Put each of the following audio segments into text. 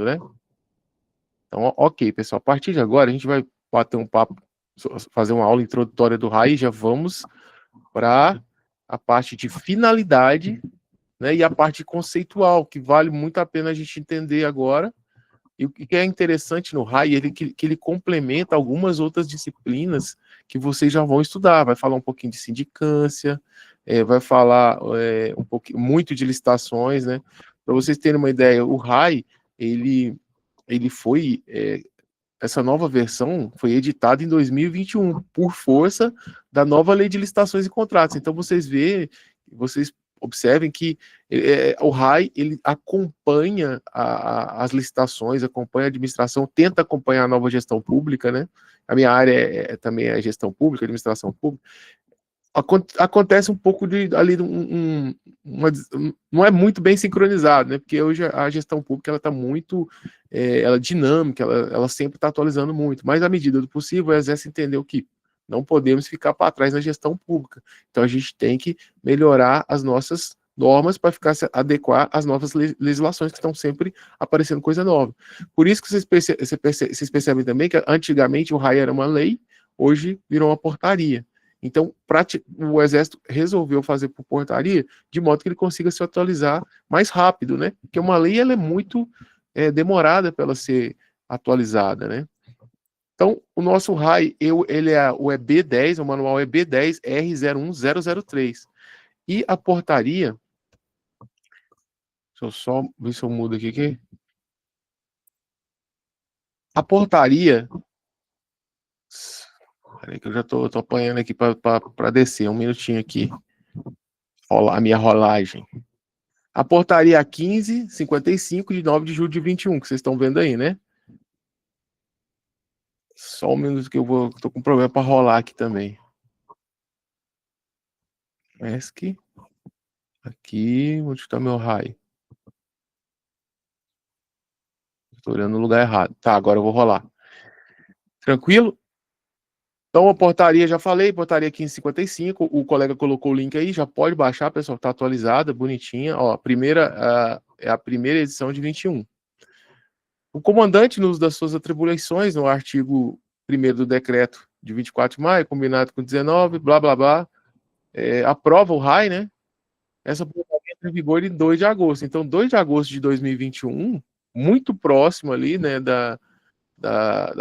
né? Então, ok, pessoal, a partir de agora a gente vai bater um papo, fazer uma aula introdutória do RAI, e já vamos para a parte de finalidade, né, e a parte conceitual, que vale muito a pena a gente entender agora. E o que é interessante no RAI é que ele complementa algumas outras disciplinas que vocês já vão estudar. Vai falar um pouquinho de sindicância, vai falar um pouquinho, muito de licitações, né? Para vocês terem uma ideia, o RAI, ele foi... essa nova versão foi editada em 2021, por força da nova lei de licitações e contratos. Então, vocês observem que o RAI ele acompanha as licitações, acompanha a administração, tenta acompanhar a nova gestão pública, né? A minha área também é gestão pública, administração pública. Acontece um pouco de ali não é muito bem sincronizado, né? Porque hoje a gestão pública ela está muito ela é dinâmica, ela sempre está atualizando muito, mas à medida do possível, o Exército entendeu que não podemos ficar para trás na gestão pública. Então a gente tem que melhorar as nossas normas para se adequar às novas legislações que estão sempre aparecendo coisa nova. Por isso que vocês percebem também que antigamente o RAI era uma lei, hoje virou uma portaria. Então, o Exército resolveu fazer por portaria, de modo que ele consiga se atualizar mais rápido, né? Porque uma lei ela é muito demorada para ela ser atualizada, né? Então, o nosso RAI, ele é o EB10, o manual EB10 R01003. E a portaria, deixa eu só ver se eu mudo aqui. A portaria, peraí que eu já tô apanhando aqui para descer, um minutinho aqui. A minha rolagem. A portaria 1555 de 9 de julho de 21, que vocês estão vendo aí, né? Só um minuto que tô com problema para rolar aqui também. ESC. Aqui, onde está meu raio? Estou olhando no lugar errado. Tá, agora eu vou rolar. Tranquilo? Então, a portaria, já falei, portaria 1555, o colega colocou o link aí, já pode baixar, pessoal, tá atualizada, bonitinha. Ó, é a primeira edição de 21. O comandante, no uso das suas atribuições, no artigo 1º do decreto de 24 de maio, combinado com 19, blá, blá, blá, aprova o RAI, né? Essa portaria entra em vigor em 2 de agosto. Então, 2 de agosto de 2021, muito próximo ali, né, da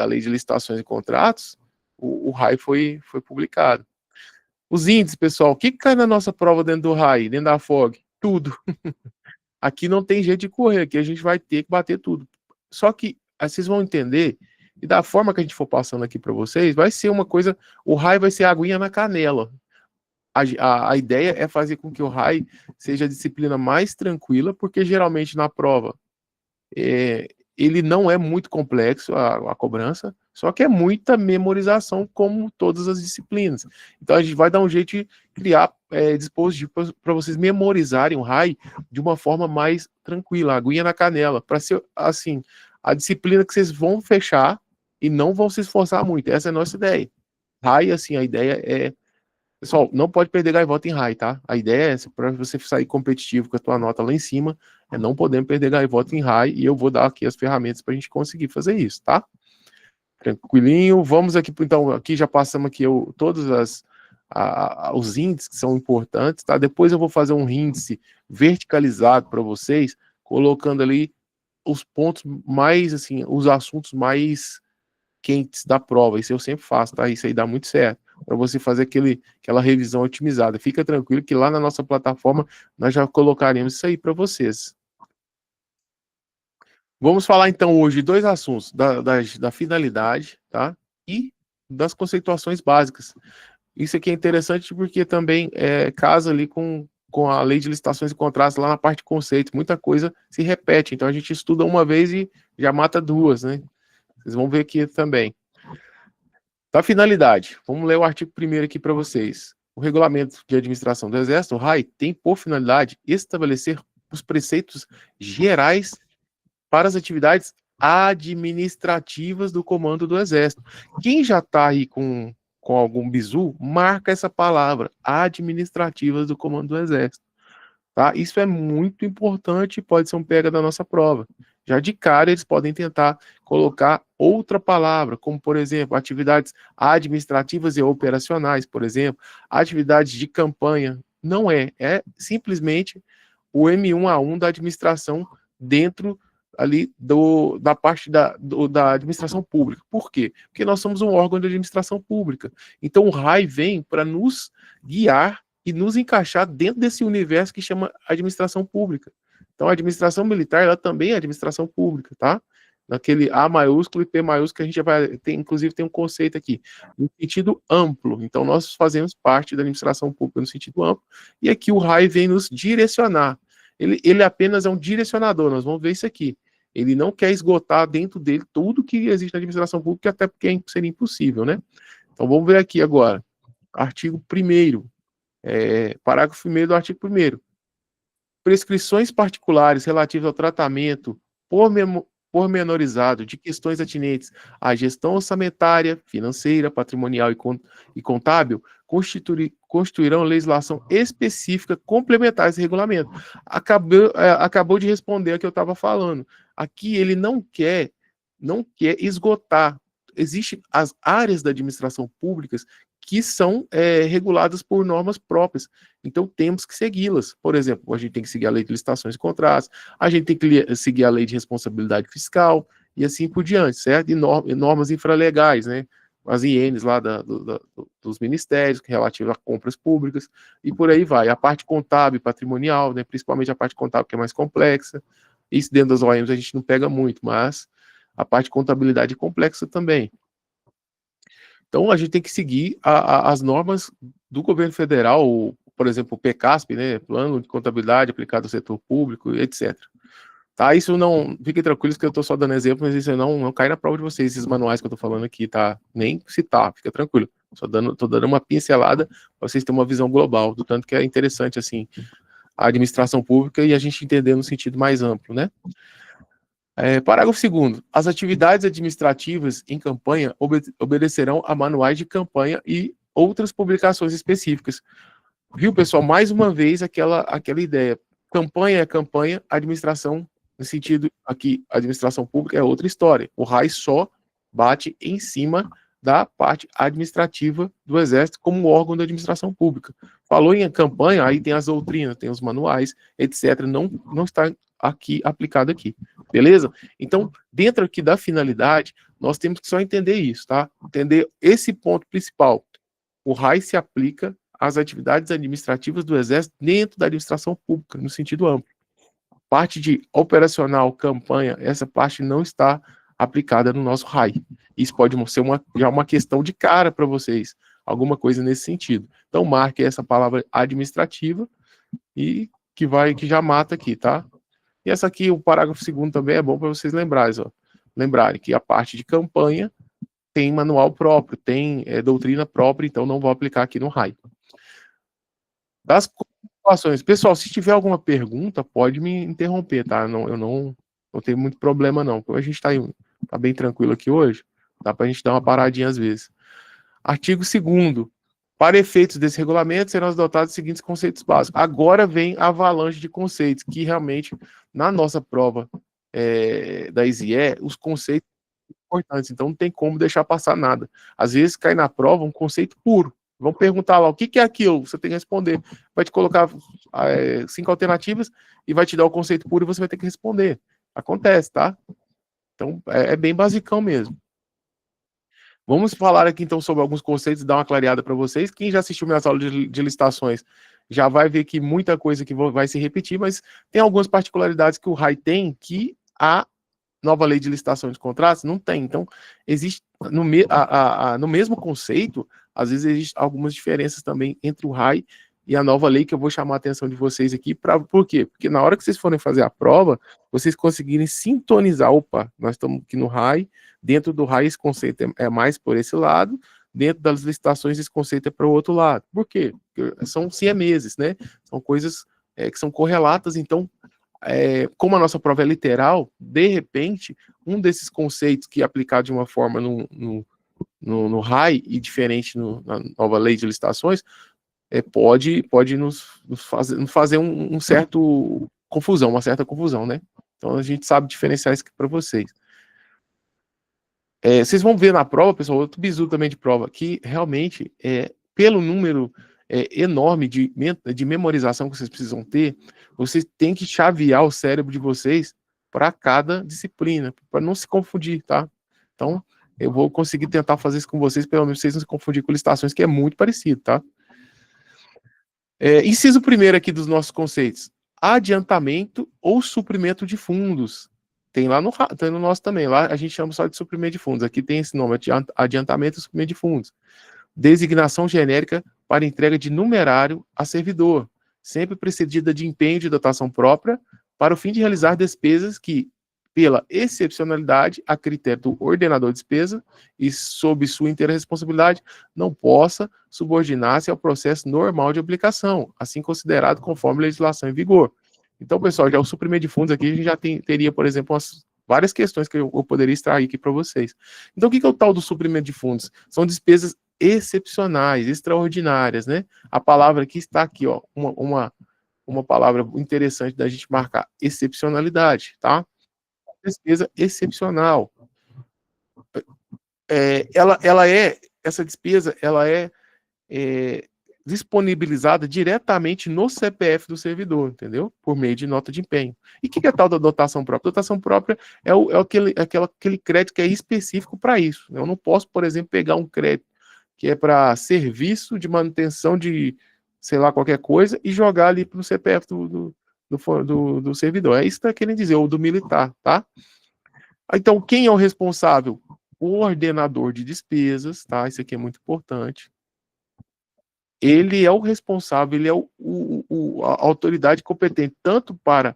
Lei de Licitações e Contratos, o RAI foi publicado. Os índices, pessoal, o que cai na nossa prova dentro do RAI, dentro da FOG? Tudo. Aqui não tem jeito de correr, aqui a gente vai ter que bater tudo. Só que vocês vão entender, e da forma que a gente for passando aqui para vocês, vai ser uma coisa, o RAI vai ser a aguinha na canela. A ideia é fazer com que o RAI seja a disciplina mais tranquila, porque geralmente na prova ele não é muito complexo, a cobrança, só que é muita memorização, como todas as disciplinas. Então a gente vai dar um jeito de criar dispositivos para vocês memorizarem o RAI de uma forma mais tranquila, aguinha na canela, para ser assim, a disciplina que vocês vão fechar e não vão se esforçar muito. Essa é a nossa ideia. RAI, assim, a ideia é... Pessoal, não pode perder gaivota em RAI, tá? A ideia é, para você sair competitivo com a tua nota lá em cima, não podemos perder gaivota em RAI, e eu vou dar aqui as ferramentas para a gente conseguir fazer isso, tá? Tranquilinho. Vamos aqui, então, aqui já passamos aqui todos os índices que são importantes, tá? Depois eu vou fazer um índice verticalizado para vocês, colocando ali os pontos mais, assim, os assuntos mais quentes da prova. Isso eu sempre faço, tá? Isso aí dá muito certo, para você fazer aquela revisão otimizada. Fica tranquilo que lá na nossa plataforma nós já colocaremos isso aí para vocês. Vamos falar então hoje de 2 assuntos, da finalidade, tá? E das conceituações básicas. Isso aqui é interessante porque também casa ali com a lei de licitações e contratos lá na parte de conceito. Muita coisa se repete, então a gente estuda uma vez e já mata 2, né? Vocês vão ver aqui também. Da finalidade, vamos ler o artigo 1º aqui para vocês. O Regulamento de Administração do Exército, o RAI, tem por finalidade estabelecer os preceitos gerais para as atividades administrativas do Comando do Exército. Quem já está aí com algum bizu, marca essa palavra, administrativas do Comando do Exército. Tá? Isso é muito importante e pode ser um pega da nossa prova. já de cara eles podem tentar colocar outra palavra, como, por exemplo, atividades administrativas e operacionais, por exemplo, atividades de campanha. Não é simplesmente o M1A1 da administração dentro ali da parte da administração pública. Por quê? Porque nós somos um órgão de administração pública. Então o RAI vem para nos guiar e nos encaixar dentro desse universo que chama administração pública. Então a administração militar, ela também é administração pública, tá? Naquele A maiúsculo e P maiúsculo que a gente vai ter, inclusive tem um conceito aqui, no sentido amplo. Então nós fazemos parte da administração pública no sentido amplo, e aqui o RAI vem nos direcionar. Ele apenas é um direcionador, nós vamos ver isso aqui. Ele não quer esgotar dentro dele tudo que existe na administração pública, até porque seria impossível, né? Então vamos ver aqui agora. Artigo 1º, parágrafo 1º do artigo 1º. Prescrições particulares relativas ao tratamento pormenorizado de questões atinentes à gestão orçamentária, financeira, patrimonial e contábil constituirão legislação específica complementar a esse regulamento. Acabou de responder a que eu estava falando. Aqui ele não quer esgotar. Existem as áreas da administração pública que são reguladas por normas próprias. Então, temos que segui-las. Por exemplo, a gente tem que seguir a lei de licitações e contratos, a gente tem que seguir a lei de responsabilidade fiscal, e assim por diante, certo? E normas infralegais, né? As INs lá dos ministérios, relativas a compras públicas, e por aí vai. A parte contábil e patrimonial, né? Principalmente a parte contábil, que é mais complexa. Isso dentro das OEMs a gente não pega muito, mas a parte de contabilidade é complexa também. Então, a gente tem que seguir as normas do governo federal, por exemplo, o PCASP, né, Plano de Contabilidade Aplicado ao Setor Público, etc. Tá? Isso não... Fiquem tranquilos que eu estou só dando exemplo, mas isso não cai na prova de vocês, esses manuais que eu estou falando aqui, tá? Nem citar, fica tranquilo. Estou dando uma pincelada para vocês terem uma visão global, do tanto que é interessante, assim, a administração pública e a gente entender no sentido mais amplo, né? Parágrafo 2º. As atividades administrativas em campanha obedecerão a manuais de campanha e outras publicações específicas. Viu, pessoal? Mais uma vez, aquela ideia. Campanha é campanha, administração, no sentido aqui, administração pública é outra história. O RAI só bate em cima da parte administrativa do Exército como órgão da administração pública. Falou em campanha, aí tem as doutrinas, tem os manuais, etc. Não está aqui aplicado aqui. Beleza? Então, dentro aqui da finalidade, nós temos que só entender isso, tá? Entender esse ponto principal. O RAI se aplica às atividades administrativas do Exército dentro da administração pública, no sentido amplo. Parte de operacional, campanha, essa parte não está aplicada no nosso RAI. Isso pode ser já uma questão de cara para vocês, alguma coisa nesse sentido. Então, marque essa palavra administrativa e que já mata aqui, tá? E essa aqui, o parágrafo 2º também é bom para vocês lembrarem que a parte de campanha tem manual próprio, tem doutrina própria, então não vou aplicar aqui no RAI. Das comprovações. Pessoal, se tiver alguma pergunta, pode me interromper, tá? Eu não tenho muito problema, não. Como a gente tá bem tranquilo aqui hoje, dá para a gente dar uma paradinha às vezes. Artigo 2º. Para efeitos desse regulamento, serão adotados os seguintes conceitos básicos. Agora vem a avalanche de conceitos, que realmente, na nossa prova da ISIE, os conceitos são importantes, então não tem como deixar passar nada. Às vezes cai na prova um conceito puro. Vão perguntar lá, o que é aquilo? Você tem que responder. Vai te colocar 5 alternativas e vai te dar o conceito puro e você vai ter que responder. Acontece, tá? Então, é bem basicão mesmo. Vamos falar aqui, então, sobre alguns conceitos e dar uma clareada para vocês. Quem já assistiu minhas aulas de licitações já vai ver que muita coisa que vai se repetir, mas tem algumas particularidades que o RAI tem que a nova lei de licitação de contratos não tem. Então, existe, no mesmo conceito, às vezes existem algumas diferenças também entre o RAI e a nova lei, que eu vou chamar a atenção de vocês aqui. Por quê? Porque na hora que vocês forem fazer a prova, vocês conseguirem sintonizar, opa, nós estamos aqui no RAI, dentro do RAI esse conceito é mais por esse lado, dentro das licitações esse conceito é para o outro lado. Por quê? Porque são siameses, né? São coisas que são correlatas, então, como a nossa prova é literal, de repente, um desses conceitos que é aplicado de uma forma no RAI e diferente na nova lei de licitações, pode nos fazer uma certa confusão, né? Então a gente sabe diferenciar isso para vocês. Vocês vão ver na prova, pessoal, outro bizu também de prova, que realmente, pelo número enorme de memorização que vocês precisam ter, vocês têm que chavear o cérebro de vocês para cada disciplina, para não se confundir, tá? Então, eu vou conseguir tentar fazer isso com vocês, pelo menos vocês não se confundir com licitações, que é muito parecido, tá? Inciso primeiro aqui dos nossos conceitos. Adiantamento ou suprimento de fundos. Tem lá tem no nosso também. Lá a gente chama só de suprimento de fundos. Aqui tem esse nome, adiantamento e suprimento de fundos. Designação genérica para entrega de numerário a servidor, sempre precedida de empenho de dotação própria, para o fim de realizar despesas que, pela excepcionalidade, a critério do ordenador de despesa e sob sua inteira responsabilidade, não possa subordinar-se ao processo normal de aplicação, assim considerado conforme a legislação em vigor. Então, pessoal, já o suprimento de fundos aqui, a gente já teria, por exemplo, várias questões que eu poderia extrair aqui para vocês. Então, o que é o tal do suprimento de fundos? São despesas excepcionais, extraordinárias, né? A palavra aqui está aqui, ó, uma palavra interessante da gente marcar, excepcionalidade, tá? Despesa excepcional. Essa despesa, ela é disponibilizada diretamente no CPF do servidor, entendeu? Por meio de nota de empenho. E o que é tal da dotação própria? Dotação própria é aquele crédito que é específico para isso. Eu não posso, por exemplo, pegar um crédito que é para serviço de manutenção de, sei lá, qualquer coisa, e jogar ali para o CPF do servidor. É isso que está querendo dizer, ou do militar, tá? Então, quem é o responsável? O ordenador de despesas, tá? Isso aqui é muito importante. Ele é o responsável, ele é a autoridade competente, tanto para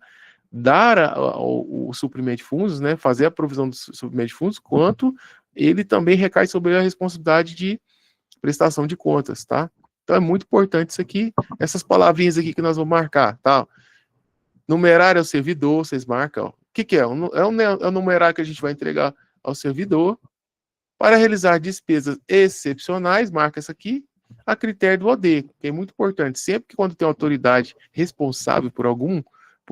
dar o suprimento de fundos, né, fazer a provisão do suprimento de fundos, quanto ele também recai sobre a responsabilidade de prestação de contas, tá? Então é muito importante isso aqui, essas palavrinhas aqui que nós vamos marcar, tá? Numerário ao servidor, vocês marcam, ó. O que é? É o numerário que a gente vai entregar ao servidor para realizar despesas excepcionais, marca essa aqui, a critério do OD, que é muito importante. Sempre que quando tem autoridade responsável por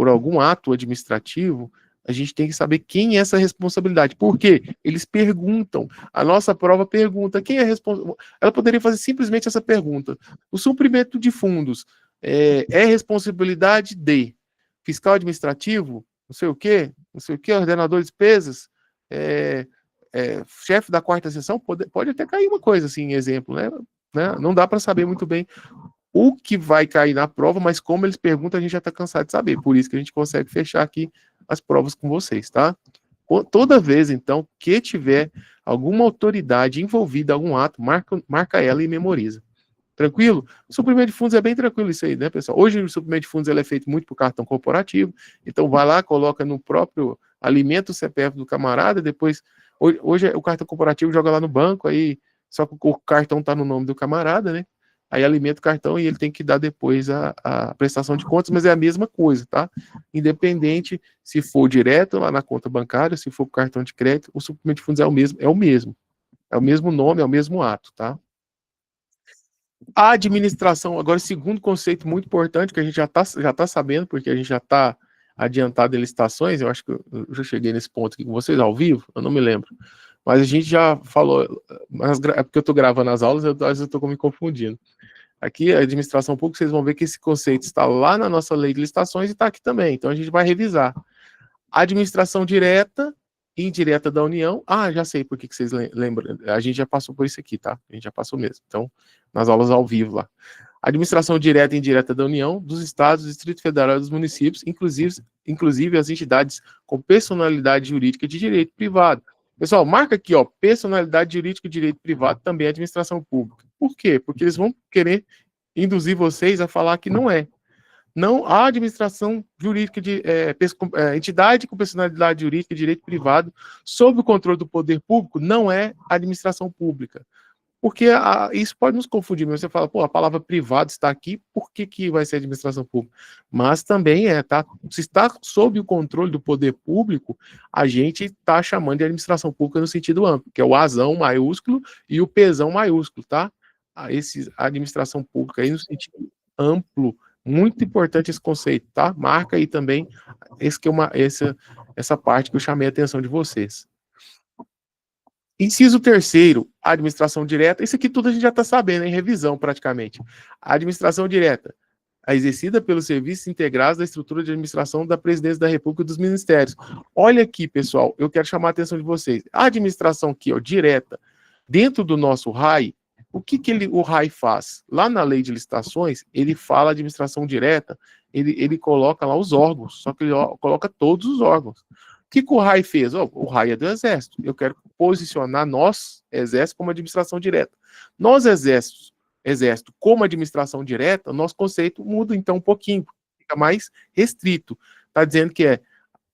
algum ato administrativo, a gente tem que saber quem é essa responsabilidade. Por quê? Eles perguntam. A nossa prova pergunta quem é responsável. Ela poderia fazer simplesmente essa pergunta. O suprimento de fundos é responsabilidade de fiscal administrativo, não sei o quê, ordenador de despesas, chefe da quarta seção, pode até cair uma coisa assim, exemplo, né? Não dá para saber muito bem o que vai cair na prova, mas como eles perguntam, a gente já está cansado de saber. Por isso que a gente consegue fechar aqui as provas com vocês, tá? Toda vez, então, que tiver alguma autoridade envolvida em algum ato, marca ela e memoriza. Tranquilo? O suprimento de fundos é bem tranquilo isso aí, né, pessoal? Hoje o suprimento de fundos ele é feito muito por cartão corporativo, então vai lá, coloca no próprio, alimenta o CPF do camarada, depois, hoje o cartão corporativo joga lá no banco, aí só que o cartão está no nome do camarada, né? Aí alimenta o cartão e ele tem que dar depois a prestação de contas, mas é a mesma coisa, tá? Independente se for direto lá na conta bancária, se for cartão de crédito, o suprimento de fundos é o mesmo. É o mesmo nome, é o mesmo ato, tá? A administração, agora, segundo conceito muito importante, que a gente já tá sabendo, porque a gente já está adiantado em licitações, eu acho que eu já cheguei nesse ponto aqui com vocês, ao vivo, eu não me lembro. Mas a gente já falou, é porque eu estou gravando as aulas, às vezes eu estou me confundindo. Aqui, a administração pública, vocês vão ver que esse conceito está lá na nossa lei de licitações e está aqui também, então a gente vai revisar. Administração direta e indireta da União. Ah, já sei por que vocês lembram. A gente já passou por isso aqui, tá? A gente já passou mesmo. Então, nas aulas ao vivo lá. Administração direta e indireta da União, dos Estados, do Distrito Federal e dos municípios, inclusive as entidades com personalidade jurídica de direito privado. Pessoal, marca aqui, ó, personalidade jurídica de direito privado também é administração pública. Por quê? Porque eles vão querer induzir vocês a falar que não é. Não há administração jurídica de entidade com personalidade jurídica de direito privado sob o controle do poder público não é administração pública. Porque isso pode nos confundir. Você fala, pô, a palavra privado está aqui, por que vai ser administração pública? Mas também tá? Se está sob o controle do poder público, a gente está chamando de administração pública no sentido amplo, que é o Azão maiúsculo e o Pzão maiúsculo, tá? A administração pública aí no sentido amplo. Muito importante esse conceito, tá? Marca aí também esse essa parte que eu chamei a atenção de vocês. Inciso 3º, administração direta. Isso aqui tudo a gente já está sabendo, em revisão praticamente. A administração direta, a exercida pelos serviços integrados da estrutura de administração da Presidência da República e dos Ministérios. Olha aqui, pessoal, eu quero chamar a atenção de vocês. A administração aqui, ó, direta, dentro do nosso RAI, o que o RAI faz? Lá na lei de licitações, ele fala administração direta, ele coloca lá os órgãos, só que ele coloca todos os órgãos. O que o RAI fez? O RAI é do Exército. Eu quero posicionar nós, Exército, como administração direta. Nós, Exército, como administração direta, nosso conceito muda então um pouquinho, fica mais restrito. Está dizendo que é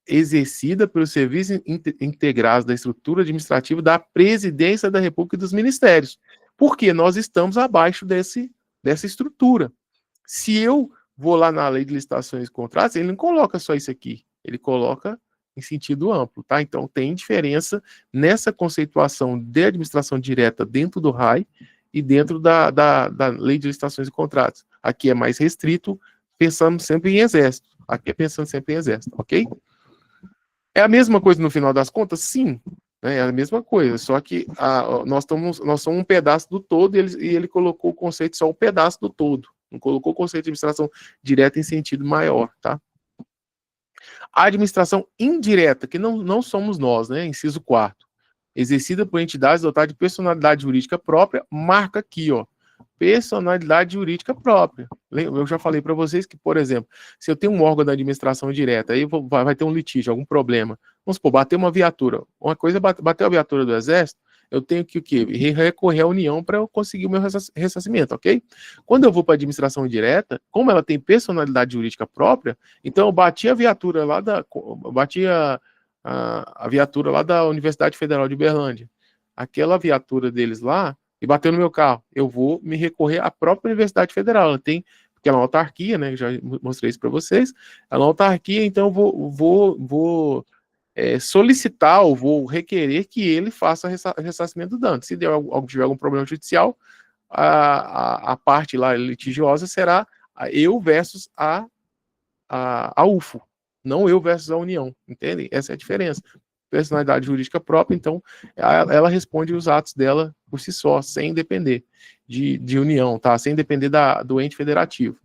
exercida pelos serviços integrados da estrutura administrativa da Presidência da República e dos Ministérios. Porque nós estamos abaixo dessa estrutura. Se eu vou lá na lei de licitações e contratos, ele não coloca só isso aqui, ele coloca em sentido amplo, tá? Então tem diferença nessa conceituação de administração direta dentro do RAI e dentro da lei de licitações e contratos. Aqui é mais restrito, pensando sempre em Exército. Aqui é pensando sempre em Exército, ok? É a mesma coisa no final das contas? Sim, né? É a mesma coisa, só que nós somos um pedaço do todo e ele colocou o conceito só um pedaço do todo. Não colocou o conceito de administração direta em sentido maior, tá? A administração indireta, que não somos nós, né? Inciso 4º, exercida por entidades dotadas de personalidade jurídica própria, marca aqui, ó, personalidade jurídica própria. Eu já falei para vocês que, por exemplo, se eu tenho um órgão da administração direta, aí vai ter um litígio, algum problema. Vamos supor, bater uma viatura. Uma coisa é bater a viatura do Exército, eu tenho que o quê? Recorrer à União para eu conseguir o meu ressarcimento, ok? Quando eu vou para a administração direta, como ela tem personalidade jurídica própria, então eu bati a viatura lá a viatura lá da Universidade Federal de Uberlândia. Aquela viatura deles lá, e bateu no meu carro, eu vou me recorrer à própria Universidade Federal. Ela tem, porque ela é uma autarquia, né? Já mostrei isso para vocês. Ela é uma autarquia, então eu vou solicitar ou vou requerer que ele faça ressarcimento do dano. Se tiver algum problema judicial, a parte lá litigiosa será eu versus a UFO, não eu versus a União, entende? Essa é a diferença. Personalidade jurídica própria, então ela responde os atos dela por si só, sem depender de União, tá? Sem depender do ente federativo.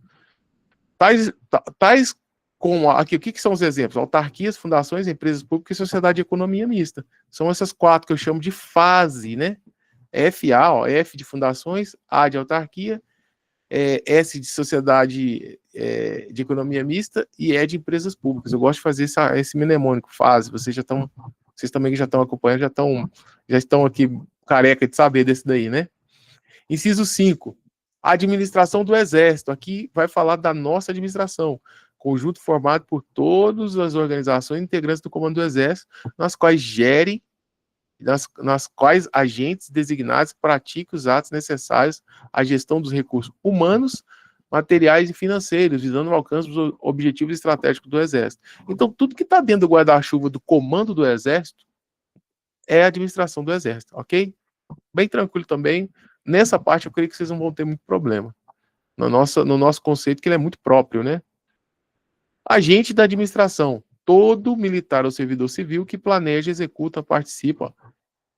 Tais como aqui, o que são os exemplos? Autarquias, fundações, empresas públicas e sociedade de economia mista. São essas 4 que eu chamo de fase, né? FA, ó, F de fundações, A de autarquia, S de sociedade de economia mista e E de empresas públicas. Eu gosto de fazer esse mnemônico, fase. Vocês também que já estão acompanhando, já estão aqui careca de saber desse daí, né? Inciso 5, administração do Exército. Aqui vai falar da nossa administração, conjunto formado por todas as organizações integrantes do Comando do Exército, nas quais agentes designados praticam os atos necessários à gestão dos recursos humanos, materiais e financeiros, visando o alcance dos objetivos estratégicos do Exército. Então, tudo que está dentro do guarda-chuva do Comando do Exército é a administração do Exército, ok? Bem tranquilo também. Nessa parte, eu creio que vocês não vão ter muito problema. No nosso conceito, que ele é muito próprio, né? Agente da administração. Todo militar ou servidor civil que planeja, executa, participa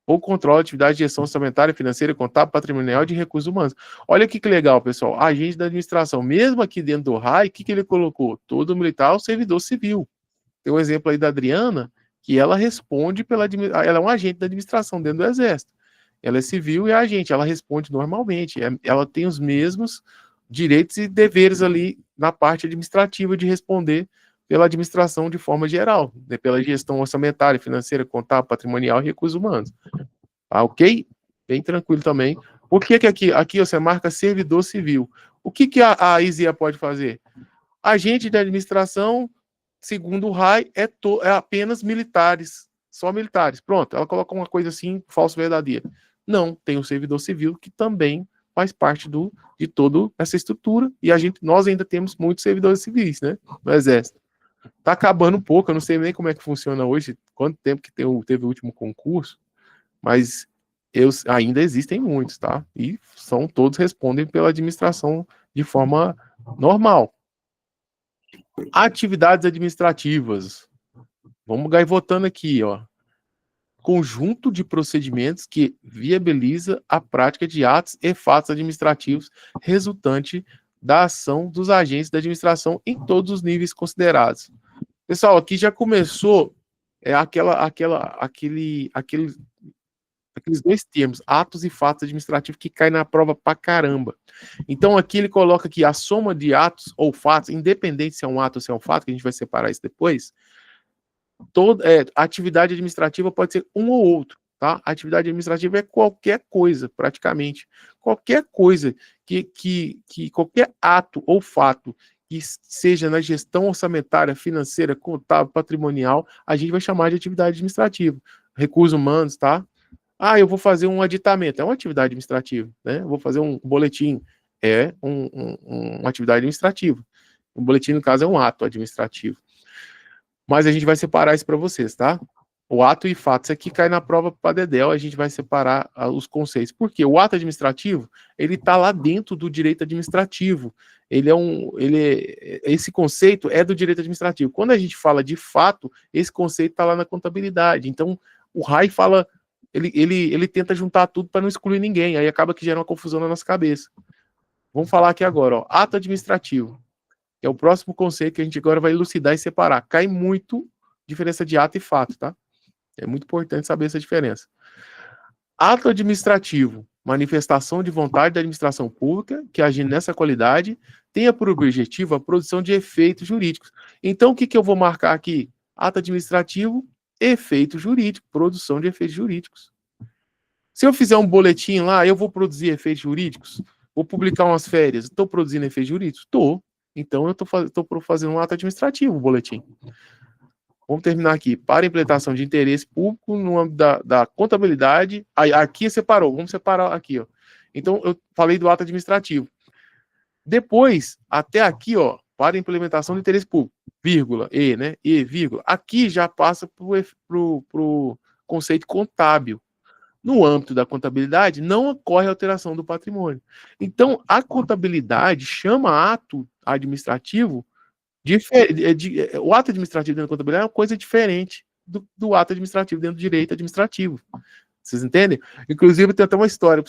ou controla a atividade de gestão orçamentária, financeira, contábil, patrimonial e de recursos humanos. Olha que legal, pessoal. Agente da administração. Mesmo aqui dentro do RAI, o que ele colocou? Todo militar ou servidor civil. Tem um exemplo aí da Adriana, que ela responde ela é um agente da administração dentro do Exército. Ela é civil e é agente, ela responde normalmente. Ela tem os mesmos direitos e deveres ali na parte administrativa de responder pela administração de forma geral, né, pela gestão orçamentária, financeira, contábil, patrimonial e recursos humanos. Ah, ok? Bem tranquilo também. Por que aqui você marca servidor civil? O que a IZEA pode fazer? Agente de administração, segundo o RAI, é apenas militares, só militares. Pronto, ela coloca uma coisa assim, falso verdadeiro. Não, tem o servidor civil que também faz parte de toda essa estrutura, e nós ainda temos muitos servidores civis, né, no Exército. Tá acabando um pouco, eu não sei nem como é que funciona hoje, quanto tempo que teve o último concurso, mas ainda existem muitos, tá? E todos respondem pela administração de forma normal. Atividades administrativas. Vamos gaivotando aqui, ó. Conjunto de procedimentos que viabiliza a prática de atos e fatos administrativos resultante da ação dos agentes da administração em todos os níveis considerados. Pessoal, aqui já começou aqueles dois termos, atos e fatos administrativos, que cai na prova pra caramba. Então, aqui ele coloca aqui a soma de atos ou fatos, independente se é um ato ou se é um fato, que a gente vai separar isso depois. Toda atividade administrativa pode ser um ou outro, tá? A atividade administrativa é qualquer coisa, praticamente. Qualquer coisa qualquer ato ou fato que seja na gestão orçamentária, financeira, contábil, patrimonial, a gente vai chamar de atividade administrativa. Recursos humanos, tá? Ah, eu vou fazer um aditamento, é uma atividade administrativa, né? Eu vou fazer um boletim, é uma atividade administrativa. O boletim, no caso, é um ato administrativo. Mas a gente vai separar isso para vocês, tá? O ato e fato, isso aqui cai na prova para Dedel, a gente vai separar os conceitos. Por quê? O ato administrativo, ele está lá dentro do direito administrativo. Esse conceito é do direito administrativo. Quando a gente fala de fato, esse conceito está lá na contabilidade. Então, o RAI fala, ele tenta juntar tudo para não excluir ninguém, aí acaba que gera uma confusão na nossa cabeça. Vamos falar aqui agora, ó, ato administrativo, que é o próximo conceito que a gente agora vai elucidar e separar. Cai muito diferença de ato e fato, tá? É muito importante saber essa diferença. Ato administrativo, manifestação de vontade da administração pública, que agindo nessa qualidade, tenha por objetivo a produção de efeitos jurídicos. Então, o que eu vou marcar aqui? Ato administrativo, efeito jurídico, produção de efeitos jurídicos. Se eu fizer um boletim lá, eu vou produzir efeitos jurídicos? Vou publicar umas férias, estou produzindo efeitos jurídicos? Estou. Então, eu estou fazendo um ato administrativo, um boletim. Vamos terminar aqui. Para implementação de interesse público no âmbito da contabilidade. Aí, aqui separou. Vamos separar aqui, ó. Então, eu falei do ato administrativo. Depois, até aqui, ó, para implementação de interesse público, vírgula, né? Vírgula. Aqui já passa para o conceito contábil. No âmbito da contabilidade, não ocorre alteração do patrimônio. Então, a contabilidade chama ato administrativo o ato administrativo dentro da contabilidade é uma coisa diferente do ato administrativo dentro do direito administrativo. Vocês entendem? Inclusive, tem até uma história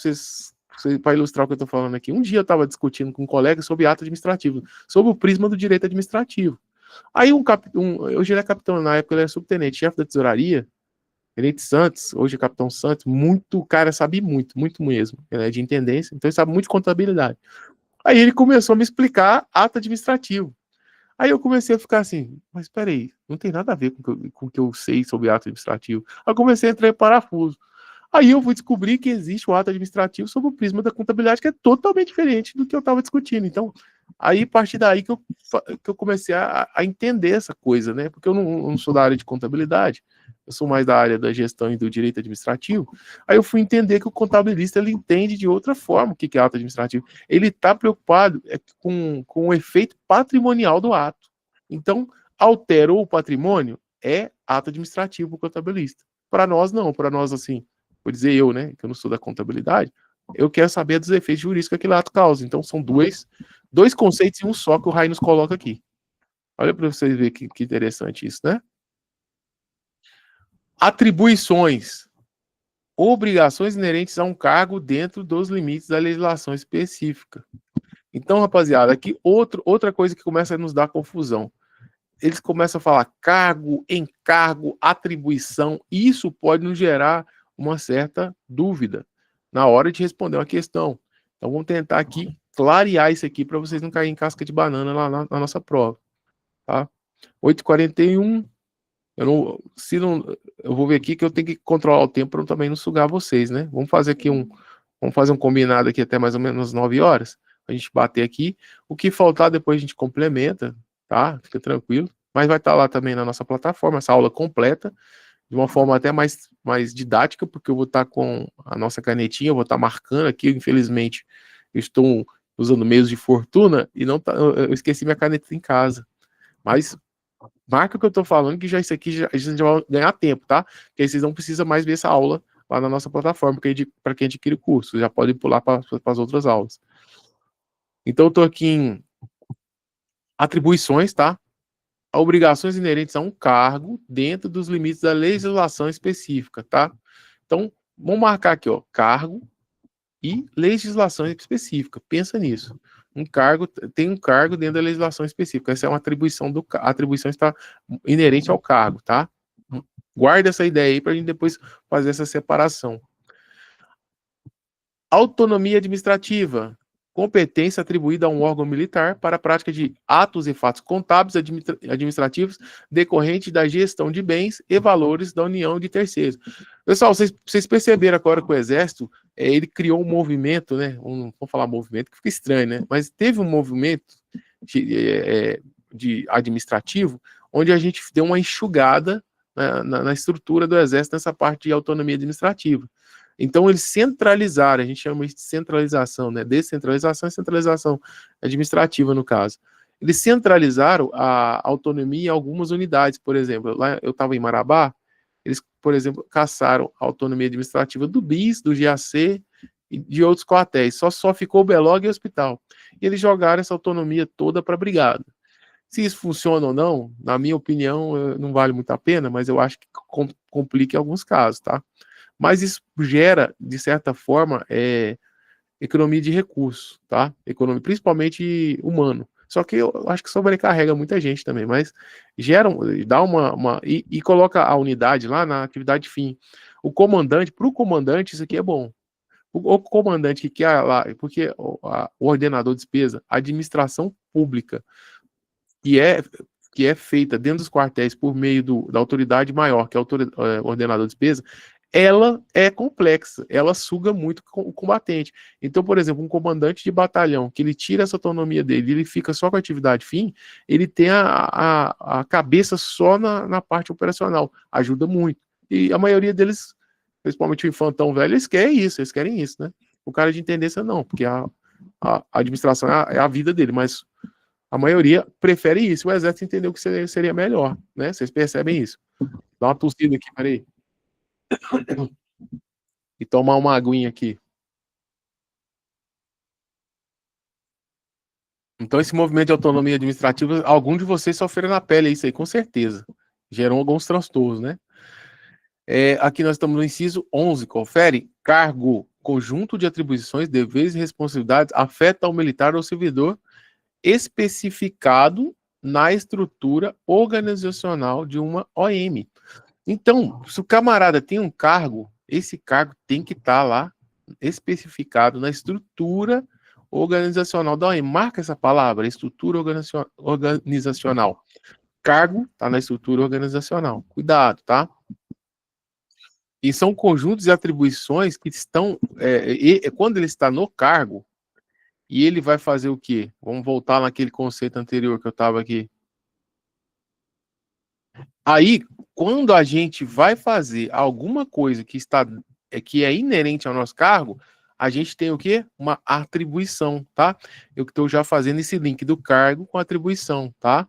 para ilustrar o que eu estou falando aqui. Um dia eu estava discutindo com um colega sobre ato administrativo, sobre o prisma do direito administrativo. Aí hoje ele é capitão, na época ele era subtenente, chefe da tesouraria, Tenente Santos, hoje é Capitão Santos, o cara sabe muito, muito mesmo. Ele é de intendência, então ele sabe muito de contabilidade. Aí ele começou a me explicar ato administrativo. Aí eu comecei a ficar assim, mas peraí, não tem nada a ver com o que eu sei sobre ato administrativo. Aí eu comecei a entrar em parafuso. Aí eu fui descobrir que existe o ato administrativo sob o prisma da contabilidade, que é totalmente diferente do que eu estava discutindo. Então, aí a partir daí que eu comecei a entender essa coisa, né? Porque eu não sou da área de contabilidade, eu sou mais da área da gestão e do direito administrativo. Aí eu fui entender que o contabilista ele entende de outra forma o que é ato administrativo. Ele está preocupado com o efeito patrimonial do ato. Então, alterou o patrimônio, é ato administrativo o contabilista. Para nós, não. Para nós, assim, vou dizer eu, né, que eu não sou da contabilidade, eu quero saber dos efeitos jurídicos que aquele ato causa. Então, são dois conceitos em um só que o Rai nos coloca aqui. Olha para vocês verem que interessante isso, né? Atribuições. Obrigações inerentes a um cargo dentro dos limites da legislação específica. Então, rapaziada, aqui outra coisa que começa a nos dar confusão. Eles começam a falar cargo, encargo, atribuição. Isso pode nos gerar uma certa dúvida na hora de responder uma questão. Então, vamos tentar aqui clarear isso aqui para vocês não caírem em casca de banana lá na nossa prova. Tá? 8h41. Eu vou ver aqui que eu tenho que controlar o tempo para também não sugar vocês, né? Vamos fazer um combinado aqui até mais ou menos 9 horas, a gente bater aqui. O que faltar depois a gente complementa, tá? Fica tranquilo. Mas vai estar lá também na nossa plataforma, essa aula completa, de uma forma até mais didática, porque eu vou estar com a nossa canetinha, eu vou estar marcando aqui, infelizmente, eu estou usando meios de fortuna e eu esqueci minha caneta em casa. Mas marca o que eu tô falando, que isso aqui a gente vai ganhar tempo, tá? Porque aí vocês não precisam mais ver essa aula lá na nossa plataforma, para quem adquire o curso, já pode pular para as outras aulas. Então, eu tô aqui em atribuições, tá? obrigações inerentes a um cargo dentro dos limites da legislação específica, tá? Então, vamos marcar aqui, ó, cargo e legislação específica. Pensa nisso. Tem um cargo dentro da legislação específica. Essa é uma atribuição a atribuição está inerente ao cargo, tá? Guarda essa ideia aí para a gente depois fazer essa separação. Autonomia administrativa. Competência atribuída a um órgão militar para a prática de atos e fatos contábeis administrativos decorrentes da gestão de bens e valores da União de terceiros. Pessoal, vocês perceberam agora que o Exército, ele criou um movimento, né? Vamos falar movimento, que fica estranho, né? Mas teve um movimento de administrativo onde a gente deu uma enxugada na estrutura do Exército nessa parte de autonomia administrativa. Então, eles centralizaram, a gente chama isso de centralização, né? Descentralização e centralização administrativa, no caso. Eles centralizaram a autonomia em algumas unidades, por exemplo. Lá eu estava em Marabá, eles, por exemplo, caçaram a autonomia administrativa do BIS, do GAC e de outros quartéis. Só ficou o Belog e o hospital. E eles jogaram essa autonomia toda para a brigada. Se isso funciona ou não, na minha opinião, não vale muito a pena, mas eu acho que complica em alguns casos, tá? Mas isso gera, de certa forma, economia de recursos, tá? Economia, principalmente humano. Só que eu acho que sobrecarrega muita gente também, mas dá e coloca a unidade lá na atividade fim. Para o comandante, isso aqui é bom. O comandante que quer lá, porque o ordenador de despesa, a administração pública, que é feita dentro dos quartéis por meio da autoridade maior, que é o ordenador de despesa, ela é complexa, ela suga muito o combatente. Então, por exemplo, um comandante de batalhão, que ele tira essa autonomia dele, ele fica só com a atividade fim, ele tem a cabeça só na parte operacional, ajuda muito. E a maioria deles, principalmente o infantão velho, eles querem isso, né? O cara de intendência não, porque a administração é a vida dele, mas a maioria prefere isso. O Exército entendeu que seria melhor, né? Vocês percebem isso. Dá uma tossida aqui, peraí. E tomar uma aguinha aqui. Então, esse movimento de autonomia administrativa, algum de vocês sofreram na pele isso aí, com certeza. Gerou alguns transtornos, né? Aqui nós estamos no inciso 11, confere. Cargo, conjunto de atribuições, deveres e responsabilidades afeta ao militar ou servidor especificado na estrutura organizacional de uma OM. Então, se o camarada tem um cargo, esse cargo tem que estar lá especificado na estrutura organizacional da OM. Marca essa palavra, estrutura organizacional. Cargo está na estrutura organizacional. Cuidado, tá? E são conjuntos de atribuições que estão... quando ele está no cargo, e ele vai fazer o quê? Vamos voltar naquele conceito anterior que eu estava aqui. Aí, quando a gente vai fazer alguma coisa que é inerente ao nosso cargo, a gente tem o quê? Uma atribuição, tá? Eu estou já fazendo esse link do cargo com atribuição, tá?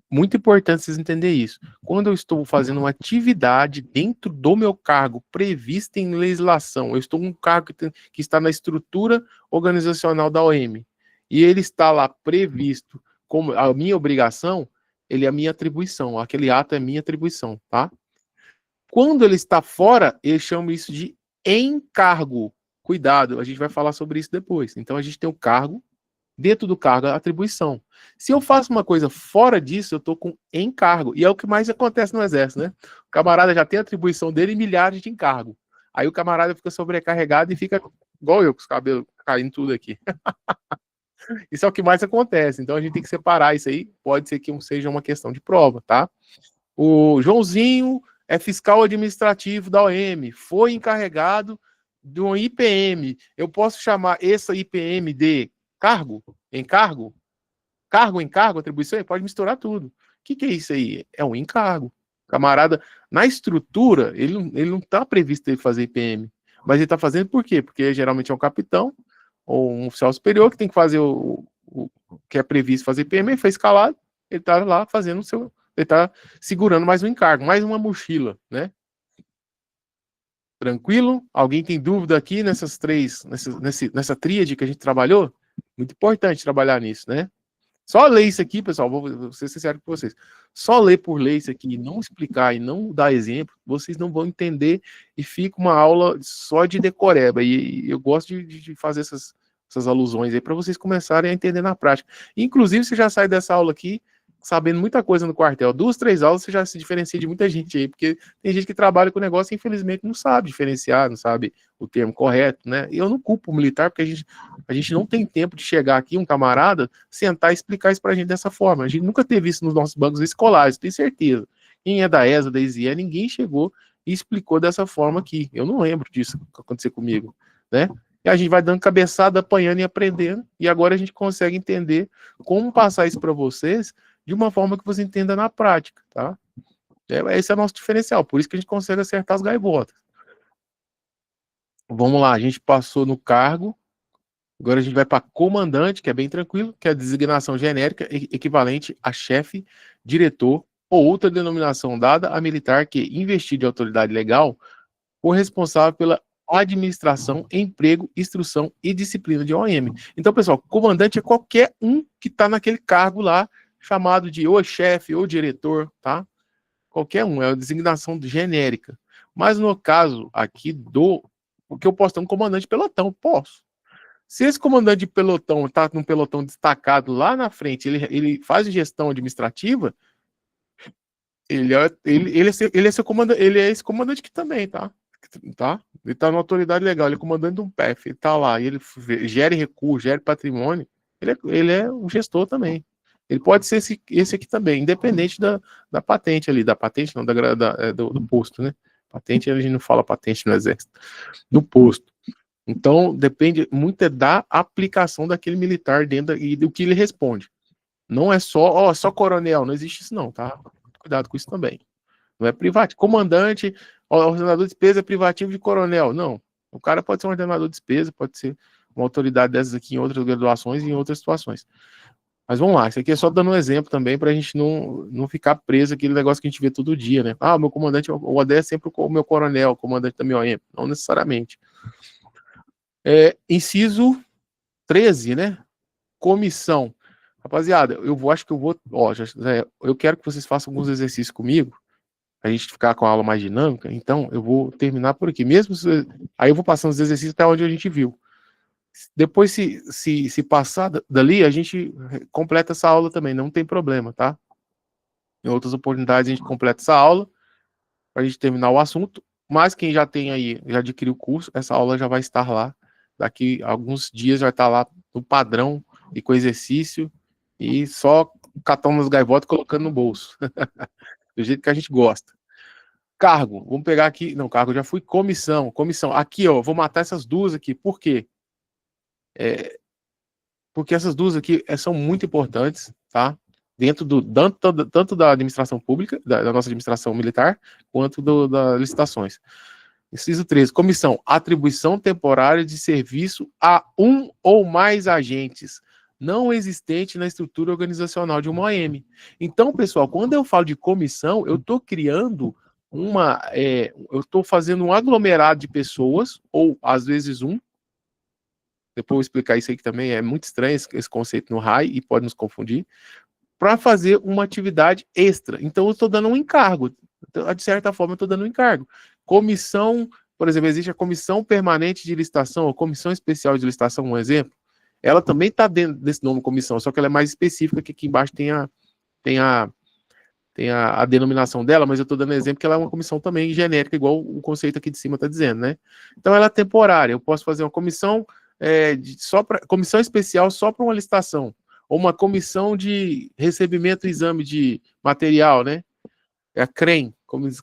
Muito importante vocês entenderem isso. Quando eu estou fazendo uma atividade dentro do meu cargo prevista em legislação, eu estou um cargo que está na estrutura organizacional da OM, e ele está lá previsto como a minha obrigação, ele é a minha atribuição, aquele ato é minha atribuição, tá? Quando ele está fora, eu chamo isso de encargo. Cuidado, a gente vai falar sobre isso depois. Então, a gente tem o cargo, dentro do cargo, a atribuição. Se eu faço uma coisa fora disso, eu estou com encargo. E é o que mais acontece no Exército, né? O camarada já tem a atribuição dele e milhares de encargo. Aí o camarada fica sobrecarregado e fica igual eu, com os cabelos caindo tudo aqui. Isso é o que mais acontece. Então a gente tem que separar isso aí. Pode ser que seja uma questão de prova, tá? O Joãozinho é fiscal administrativo da OM, foi encarregado de um IPM. Eu posso chamar essa IPM de cargo? Encargo? Cargo, encargo, atribuição? Pode misturar tudo. O que é isso aí? É um encargo. Camarada, na estrutura, ele não está previsto ele fazer IPM. Mas ele está fazendo por quê? Porque geralmente é um capitão ou um oficial superior que tem que fazer o que é previsto fazer IPM, ele foi escalado, ele está lá fazendo o seu... Ele está segurando mais um encargo, mais uma mochila, né? Tranquilo? Alguém tem dúvida aqui nessa tríade que a gente trabalhou? Muito importante trabalhar nisso, né? Só ler isso aqui, pessoal, vou ser sincero com vocês. Só ler por ler isso aqui e não explicar e não dar exemplo, vocês não vão entender e fica uma aula só de decoreba. E eu gosto de fazer essas alusões aí para vocês começarem a entender na prática. Inclusive, você já sai dessa aula aqui sabendo muita coisa no quartel. 2, 3 aulas você já se diferencia de muita gente aí, porque tem gente que trabalha com o negócio e infelizmente não sabe diferenciar, não sabe o termo correto, né? E eu não culpo o militar, porque a gente não tem tempo de chegar aqui, um camarada, sentar e explicar isso pra gente dessa forma. A gente nunca teve isso nos nossos bancos escolares, tenho certeza. Quem é da ESA, da ISIE, ninguém chegou e explicou dessa forma aqui. Eu não lembro disso acontecer comigo, né? E a gente vai dando cabeçada, apanhando e aprendendo, e agora a gente consegue entender como passar isso para vocês de uma forma que você entenda na prática, tá? Esse é o nosso diferencial, por isso que a gente consegue acertar as gaivotas. Vamos lá, a gente passou no cargo, agora a gente vai para comandante, que é bem tranquilo, que é a designação genérica equivalente a chefe, diretor ou outra denominação dada a militar que investir de autoridade legal for responsável pela administração, emprego, instrução e disciplina de OM. Então, pessoal, comandante é qualquer um que está naquele cargo lá, chamado de ou chefe ou diretor, tá? Qualquer um, é a designação genérica. Mas no caso aqui porque eu posso ter um comandante de pelotão, posso. Se esse comandante de pelotão está num pelotão destacado lá na frente, ele faz gestão administrativa, ele é esse comandante aqui também, tá? Ele está na autoridade legal, ele é comandante de um PF, ele está lá, ele gere recurso, gere patrimônio, ele é um gestor também. Ele pode ser esse aqui também, independente da patente ali, da patente não, do posto, né? Patente, a gente não fala patente no exército, do posto. Então, depende muito da aplicação daquele militar dentro e do que ele responde. Não é só coronel, não existe isso não, tá? Cuidado com isso também. Não é privativo. Comandante, ordenador de despesa é privativo de coronel. Não. O cara pode ser um ordenador de despesa, pode ser uma autoridade dessas aqui em outras graduações e em outras situações. Mas vamos lá, isso aqui é só dando um exemplo também para a gente não ficar preso aquele negócio que a gente vê todo dia, né? Ah, o meu comandante, o ODE é sempre o meu coronel, o comandante da MOM. Não necessariamente. Inciso 13, né? Comissão. Rapaziada, acho que eu vou. Eu quero que vocês façam alguns exercícios comigo, a gente ficar com a aula mais dinâmica, então eu vou terminar por aqui. Aí eu vou passando os exercícios até onde a gente viu. Depois, se passar dali, a gente completa essa aula também, não tem problema, tá? Em outras oportunidades a gente completa essa aula, para a gente terminar o assunto, mas quem já tem aí, já adquiriu o curso, essa aula já vai estar lá, daqui a alguns dias vai estar lá no padrão e com exercício, e só catando as gaivotas e colocando no bolso, do jeito que a gente gosta. Cargo, vamos pegar aqui, não, cargo já fui, comissão, aqui ó, vou matar essas duas aqui, por quê? Porque essas duas aqui são muito importantes, tá? Dentro tanto da administração pública, da nossa administração militar, quanto das licitações. Inciso 13, comissão, atribuição temporária de serviço a um ou mais agentes, não existente na estrutura organizacional de uma OM. Então, pessoal, quando eu falo de comissão, eu estou criando eu estou fazendo um aglomerado de pessoas, ou às vezes depois eu vou explicar isso aí que também é muito estranho, esse conceito no RAI, e pode nos confundir, para fazer uma atividade extra. Então, eu estou dando um encargo. Então, de certa forma, eu estou dando um encargo. Comissão, por exemplo, existe a Comissão Permanente de Licitação, ou Comissão Especial de Licitação, um exemplo. Ela também está dentro desse nome comissão, só que ela é mais específica, que aqui embaixo tem a denominação dela, mas eu estou dando exemplo que ela é uma comissão também genérica, igual o conceito aqui de cima está dizendo, né? Então, ela é temporária. Eu posso fazer uma comissão comissão especial só para uma licitação, ou uma comissão de recebimento e exame de material, né? É a CREM,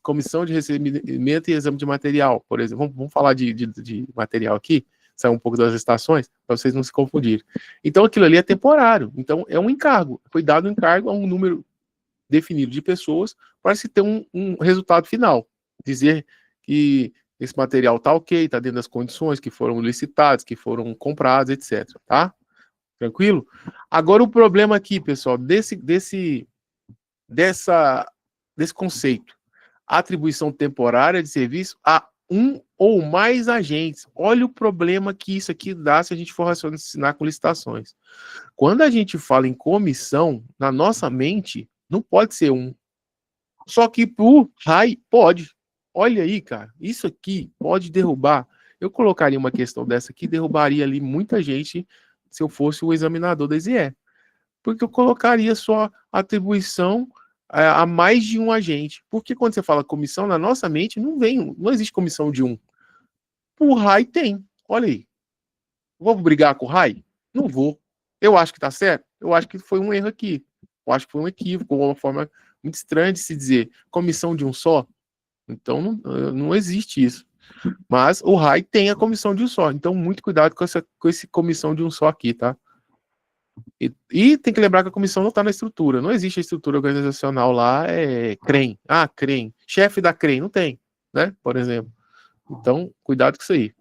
Comissão de Recebimento e Exame de Material, por exemplo. Vamos falar de material aqui, sair um pouco das licitações, para vocês não se confundirem. Então, aquilo ali é temporário. Então, é um encargo. Foi dado um encargo a um número definido de pessoas para se ter um resultado final. Dizer que esse material está ok, está dentro das condições que foram licitadas, que foram compradas, etc. Tá? Tranquilo? Agora, o problema aqui, pessoal, desse conceito, atribuição temporária de serviço a um ou mais agentes. Olha o problema que isso aqui dá se a gente for raciocinar com licitações. Quando a gente fala em comissão, na nossa mente, não pode ser um. Só que por RAI pode. Olha aí, cara, isso aqui pode derrubar. Eu colocaria uma questão dessa aqui, derrubaria ali muita gente se eu fosse o examinador da ISE. Porque eu colocaria só atribuição a mais de um agente. Porque quando você fala comissão, na nossa mente não existe comissão de um. O RAI tem. Olha aí. Vou brigar com o RAI? Não vou. Eu acho que tá certo? Eu acho que foi um erro aqui. Eu acho que foi um equívoco, uma forma muito estranha de se dizer comissão de um só. Então não existe isso. Mas o RAI tem a comissão de um só. Então, muito cuidado com esse comissão de um só aqui, tá? E tem que lembrar que a comissão não está na estrutura. Não existe a estrutura organizacional lá, CREM. Ah, CREM. Chefe da CREM. Não tem, né? Por exemplo. Então, cuidado com isso aí.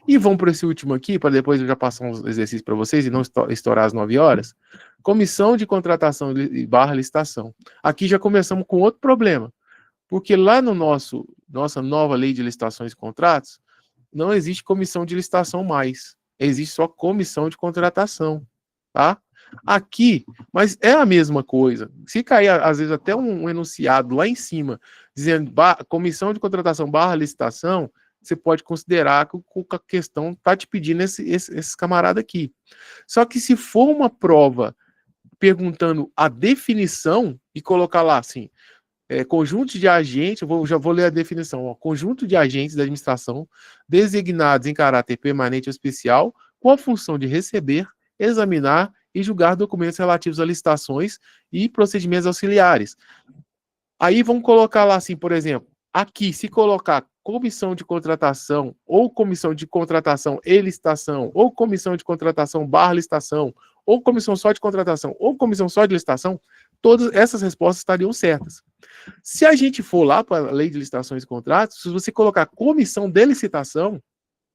E vamos para esse último aqui, para depois eu já passar uns exercícios para vocês e não estourar às 9 horas. Comissão de contratação / licitação. Aqui já começamos com outro problema. Porque lá no nossa nova lei de licitações e contratos, não existe comissão de licitação mais. Existe só comissão de contratação, tá? Aqui, mas é a mesma coisa. Se cair, às vezes, até um enunciado lá em cima, dizendo comissão de contratação / licitação, você pode considerar que a questão está te pedindo esses camaradas aqui. Só que se for uma prova perguntando a definição e colocar lá assim, conjunto de agentes, já vou ler a definição, ó, conjunto de agentes da administração designados em caráter permanente ou especial com a função de receber, examinar e julgar documentos relativos a licitações e procedimentos auxiliares. Aí vamos colocar lá assim, por exemplo, aqui, se colocar comissão de contratação, ou comissão de contratação e licitação, ou comissão de contratação / licitação, ou comissão só de contratação, ou comissão só de licitação, todas essas respostas estariam certas. Se a gente for lá para a lei de licitações e contratos, se você colocar comissão de licitação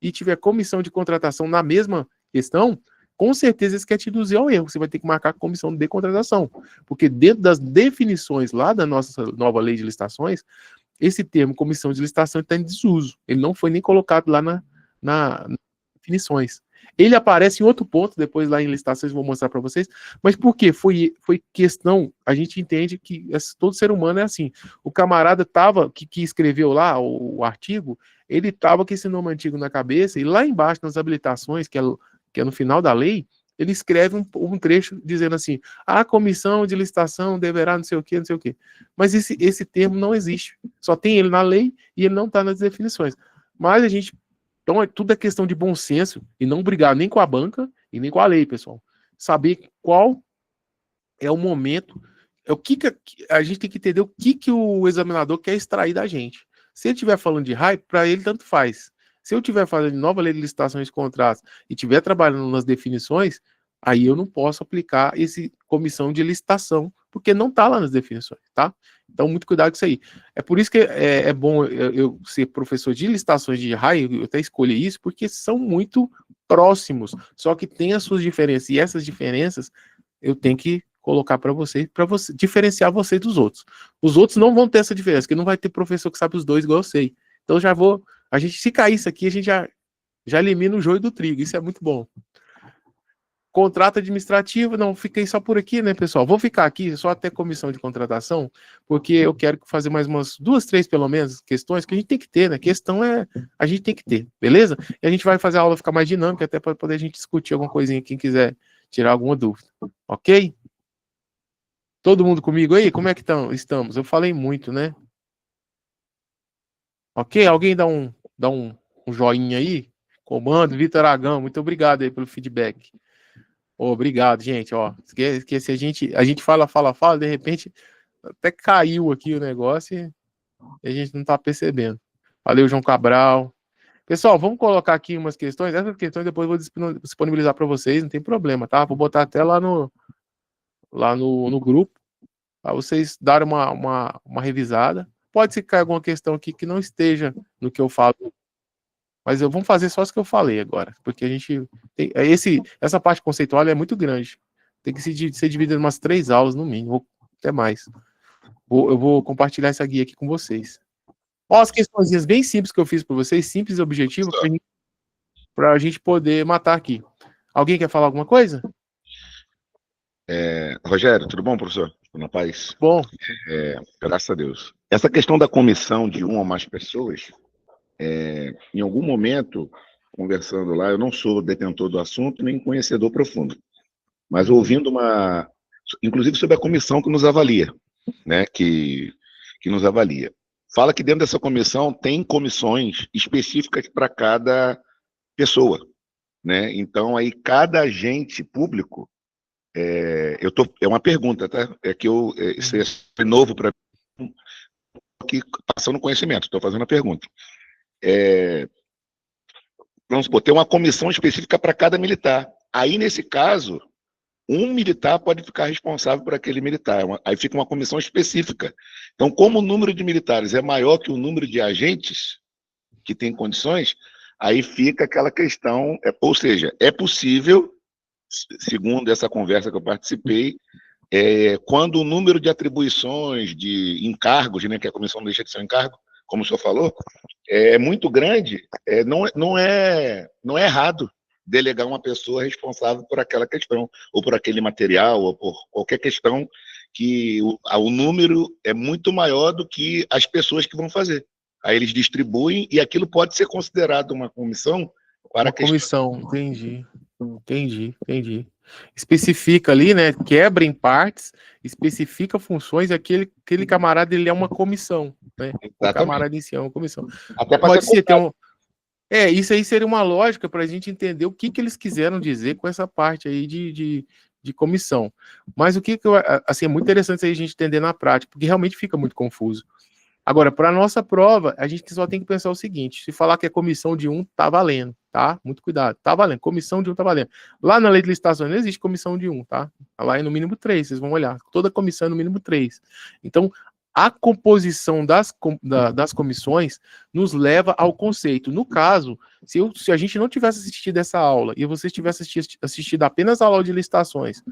e tiver comissão de contratação na mesma questão, com certeza isso quer te induzir ao erro. Você vai ter que marcar comissão de contratação. Porque dentro das definições lá da nossa nova lei de licitações, esse termo comissão de licitação está em desuso. Ele não foi nem colocado lá nas definições. Ele aparece em outro ponto, depois lá em licitações vou mostrar para vocês, mas por quê? Foi questão, a gente entende que todo ser humano é assim. O camarada que escreveu lá o artigo, ele estava com esse nome antigo na cabeça, e lá embaixo nas habilitações, que é no final da lei, ele escreve um trecho dizendo assim, a comissão de licitação deverá não sei o quê. Mas esse termo não existe. Só tem ele na lei e ele não está nas definições. Mas a gente... Então, tudo é questão de bom senso e não brigar nem com a banca e nem com a lei, pessoal. Saber qual é o momento, o que a gente tem que entender o que o examinador quer extrair da gente. Se ele estiver falando de RAI, para ele tanto faz. Se eu estiver fazendo nova lei de licitações e contratos e estiver trabalhando nas definições, aí eu não posso aplicar esse comissão de licitação, porque não está lá nas definições, tá? Então, muito cuidado com isso aí. É por isso que é bom eu ser professor de licitações de RAI, eu até escolhi isso, porque são muito próximos, só que tem as suas diferenças, e essas diferenças eu tenho que colocar para você diferenciar você dos outros. Os outros não vão ter essa diferença, porque não vai ter professor que sabe os dois igual eu sei. Então, se cair isso aqui, a gente já elimina o joio do trigo, isso é muito bom. Contrato administrativo, não, fiquei só por aqui, né, pessoal? Vou ficar aqui só até comissão de contratação, porque eu quero fazer mais umas 2, 3, pelo menos, questões que a gente tem que ter, né? Questão a gente tem que ter, beleza? E a gente vai fazer a aula ficar mais dinâmica, até para poder a gente discutir alguma coisinha, quem quiser tirar alguma dúvida, ok? Todo mundo comigo aí? Como é que estamos? Eu falei muito, né? Ok? Alguém dá um joinha aí? Comando, Vitor Aragão, muito obrigado aí pelo feedback. Obrigado, gente. Ó, esqueci, a gente fala, de repente até caiu aqui o negócio e a gente não tá percebendo. Valeu, João Cabral. Pessoal, vamos colocar aqui umas questões. Essas questões depois eu vou disponibilizar para vocês, não tem problema, tá? Vou botar até lá no grupo, para vocês darem uma revisada. Pode ser que caia alguma questão aqui que não esteja no que eu falo, mas vamos fazer só as que eu falei agora, porque a gente tem, essa parte conceitual é muito grande. Tem que ser dividida em umas 3 aulas no mínimo, ou até mais. Eu vou compartilhar essa guia aqui com vocês. Ó, as questões bem simples que eu fiz para vocês, simples e objetivo, para a gente poder matar aqui. Alguém quer falar alguma coisa? Rogério, tudo bom, professor? Tudo na paz? Bom. Graças a Deus. Essa questão da comissão de uma ou mais pessoas, em algum momento, conversando lá, eu não sou detentor do assunto nem conhecedor profundo, mas ouvindo inclusive sobre a comissão que nos avalia, né, que nos avalia. Fala que dentro dessa comissão tem comissões específicas para cada pessoa, né? Então aí cada agente público, é uma pergunta, tá? É que isso é novo para mim, aqui passando conhecimento, estou fazendo a pergunta. Vamos supor, tem uma comissão específica para cada militar. Aí, nesse caso, um militar pode ficar responsável por aquele militar. Aí fica uma comissão específica. Então, como o número de militares é maior que o número de agentes que tem condições, aí fica aquela questão, ou seja, é possível, segundo essa conversa que eu participei, quando o número de atribuições, de encargos, né, que a comissão não deixa de ser um encargo, como o senhor falou, é muito grande, não é errado delegar uma pessoa responsável por aquela questão, ou por aquele material, ou por qualquer questão que o número é muito maior do que as pessoas que vão fazer. Aí eles distribuem e aquilo pode ser considerado uma comissão para uma comissão, entendi. Especifica ali, né? Quebra em partes, especifica funções, e aquele camarada, ele é uma comissão, né? O camarada em si é uma comissão. Até pode ser ter um... isso aí seria uma lógica para a gente entender o que eles quiseram dizer com essa parte aí de comissão. Mas o que assim, é muito interessante a gente entender na prática, porque realmente fica muito confuso. Agora, para a nossa prova, a gente só tem que pensar o seguinte: se falar que é comissão de um, tá valendo, tá? Muito cuidado, tá valendo. Comissão de um tá valendo. Lá na lei de licitação não existe comissão de um, tá? Lá é no mínimo 3, vocês vão olhar. Toda comissão é no mínimo 3. Então, a composição das comissões nos leva ao conceito. No caso, se a gente não tivesse assistido essa aula e vocês tivessem assistido apenas a aula de licitações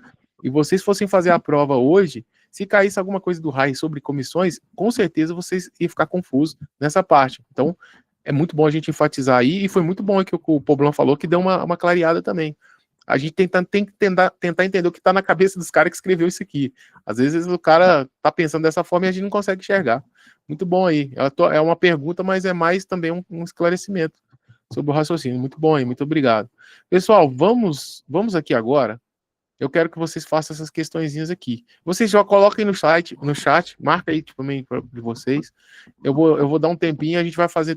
e vocês fossem fazer a prova hoje, se caísse alguma coisa do RAI sobre comissões, com certeza vocês iam ficar confusos nessa parte. Então, é muito bom a gente enfatizar aí, e foi muito bom que o Poblão falou, que deu uma clareada também. A gente tem que tentar entender o que está na cabeça dos caras que escreveu isso aqui. Às vezes o cara está pensando dessa forma e a gente não consegue enxergar. Muito bom aí. É uma pergunta, mas é mais também um esclarecimento sobre o raciocínio. Muito bom aí, muito obrigado. Pessoal, vamos aqui agora. Eu quero que vocês façam essas questõezinhas aqui. Vocês já coloquem no chat, marca aí também de vocês. Eu vou dar um tempinho, a gente vai fazer